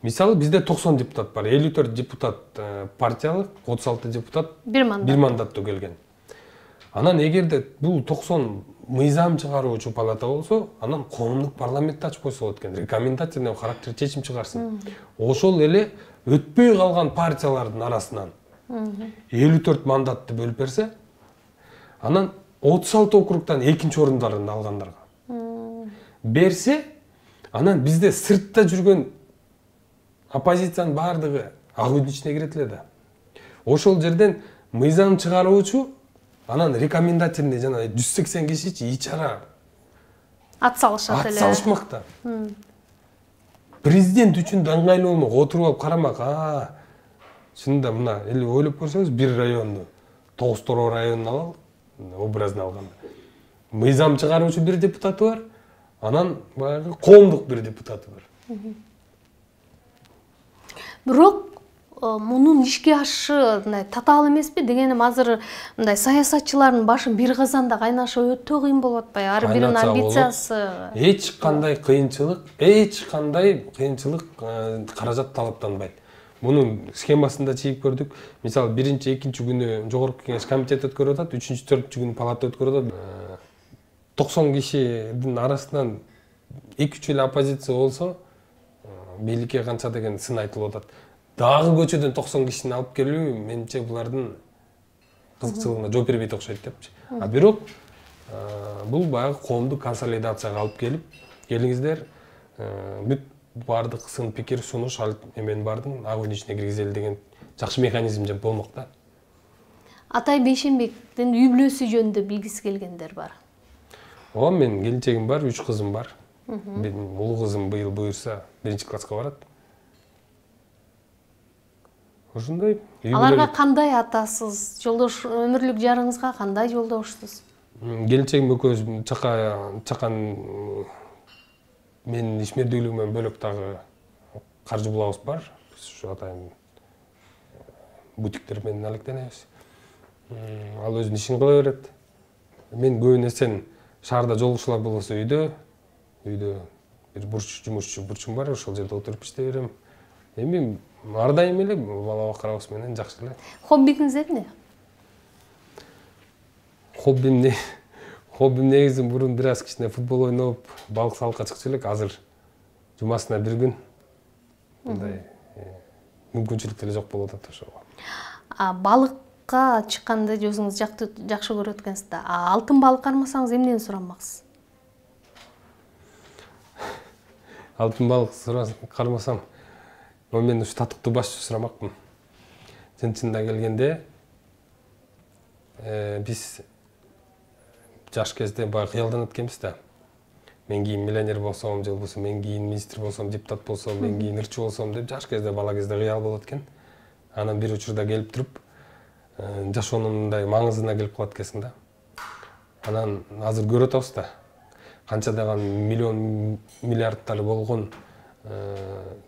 Мисалы, бизде 90 депутат бар, 54 депутат партиялык, 36 депутат бир мандаттуу келген. Анан эгерде бул 90 мыйзам чыгаруучу палата болсо, анан коомдук парламентти ачып койсо болот экен. Рекомендательный характер чечим чыгарсын. Ошол эле өтпөй калган партиялардын арасынан 54 мандатты бөлүп берсе, анан 36 округтан экинчи орундарын алгандарга берсе, анан бизде сыртта жүргөн оппозициянын бардыгы ак үйдүн ичине кирет эле да. Ошол жерден мыйзам чыгаруучу, анан рекомендательный жана 180 кишичи ичара ат салышат эле. Ат салышмак да. Президент үчүн да ыңгайлуу болмок, отуруп алып карамак. Чынында мына эле ойлоп көрсөңүз, бир районду, Тогуз-Тороо районун алалы, образын алганда. Мыйзам чыгаруучу бир депутаты бар, анан баягы коомдук бир депутаты бар. Бирок мунун ишке ашышы мындай татаал эмеспи? Дегеним азыр мындай саясатчылардын башын бир казанда кайнашы өтө кыйын болуп атпайбы? Ар биринин амбициясы. Эч кандай кыйынчылык каражат талаптанбайт. Мунун схемасында чийип көрдүк. Мисалы, биринчи, экинчи күнү жогорку кеңеш комитет өткөрүп атат, үчүнчү, төртүнчү күнү палата өткөрүп атат. 90 кишинин арасынан 2-3 эле оппозиция болсо, бийликке канча деген сын айтылып атат. Дагы көчөдөн 90 кишини алып келүү, менимче булардын кызыкчылыгына жооп бербейт окшойт депчи. Бирок бул баягы коомдук консолидацияга алып келип, келиңиздер, бүт бардык сын пикир, сунуш, эменин бардыгын ак үйдүн ичине киргизели деген жакшы механизм болмок да. Атай Бейшенбектин үй бүлөсү жөнүндө билгиси келгендер бар. Менин келинчегим бар, 3 кызым бар. Менин улуу кызым быйыл буюрса 1-класска барат. ошондой. Аларга кандай атасыз? Жолдош өмүрлүк жарыңызга кандай жолдошсуз? Келинчегим экөөбүз чакан менин ишмердүүлүгүмөн бөлөк дагы каржы булагыбыз бар. Биз ушу атайын бутиктер менен алектенебиз. Ал өзүнүн ишин кыла берет. Мен көбүн эсен шаарда жолугушуулар болсо үйдө бир жумушчу бурчум бар, ошол жерде отуруп иштей берем. Эми ар дайым эле бала бакырабыз менен жакшы эле. Хоббиңиз эмне? Хоббим негизи мурун бир аз кичине футбол ойноп, балык салыкка чыкчу элек. Азыр жумасына бир күн мындай мүмкүнчүлүк деле жок болуп атат ошого. Балыкка чыкканды өзүңүз жакшы көрөт экенсиз да. Алтын балык кармасаңыз эмнени сурамаксыз? Алтын балык кармасам, мен ушу татыктуу башчы сурамакмын. Чынында келгенде биз жаш кезде баягы кыялданат экенбиз да. Мен кийин миллионер болсом, же болбосо мен кийин министр болсом, депутат болсом, мен кийин ырчы болсом деп жаш кезде, бала кезде кыял болот экен. Анан бир учурда келип туруп, жашоонун мындай маңызына келип калат экенсиң да. Анан азыр көрүп атабыз да. Канчадаган миллион миллиардтары болгон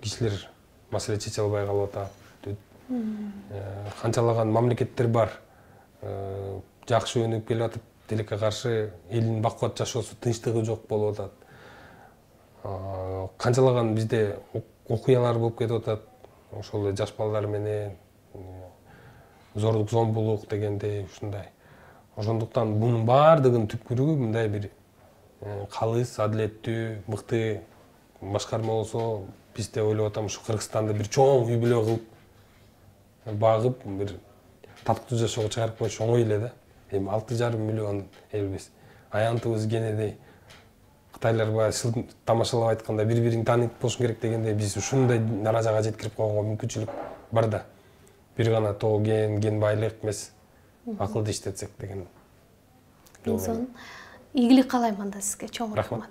кишилер маселе чече албай калып атат. Канчалаган мамлекеттер бар. Жакшы өнүгүп келип атып, тилекке каршы элдин бакубат жашоосу, тынчтыгы жок болуп атат. Канчалаган бизде окуялар болуп кетип атат. Ошол эле жаш балдар менен зордук, зомбулук дегендей ушундай. Ошондуктан бунун баардыгынын түпкүрүгү мындай бир калыс, адилеттүү, мыкты башкарма болсо, биз деп ойлоп атам, ушу Кыргызстанды бир чоң үй бүлө кылып багып, бир татыктуу жашоого чыгарып коюш оңой эле да. Эми 6,5 миллион элбиз. Аянтыбыз кенедей. Кытайлар баягы тамашалап айтканда бири-бирин таанып болушун керек дегенде, биз ушундай даражага жеткирип койгонго мүмкүнчүлүк бар да. Бир гана тоо ген байлык эмес, акылды иштетсек деген. Игилик каалайм анда сизге, чоң рахмат.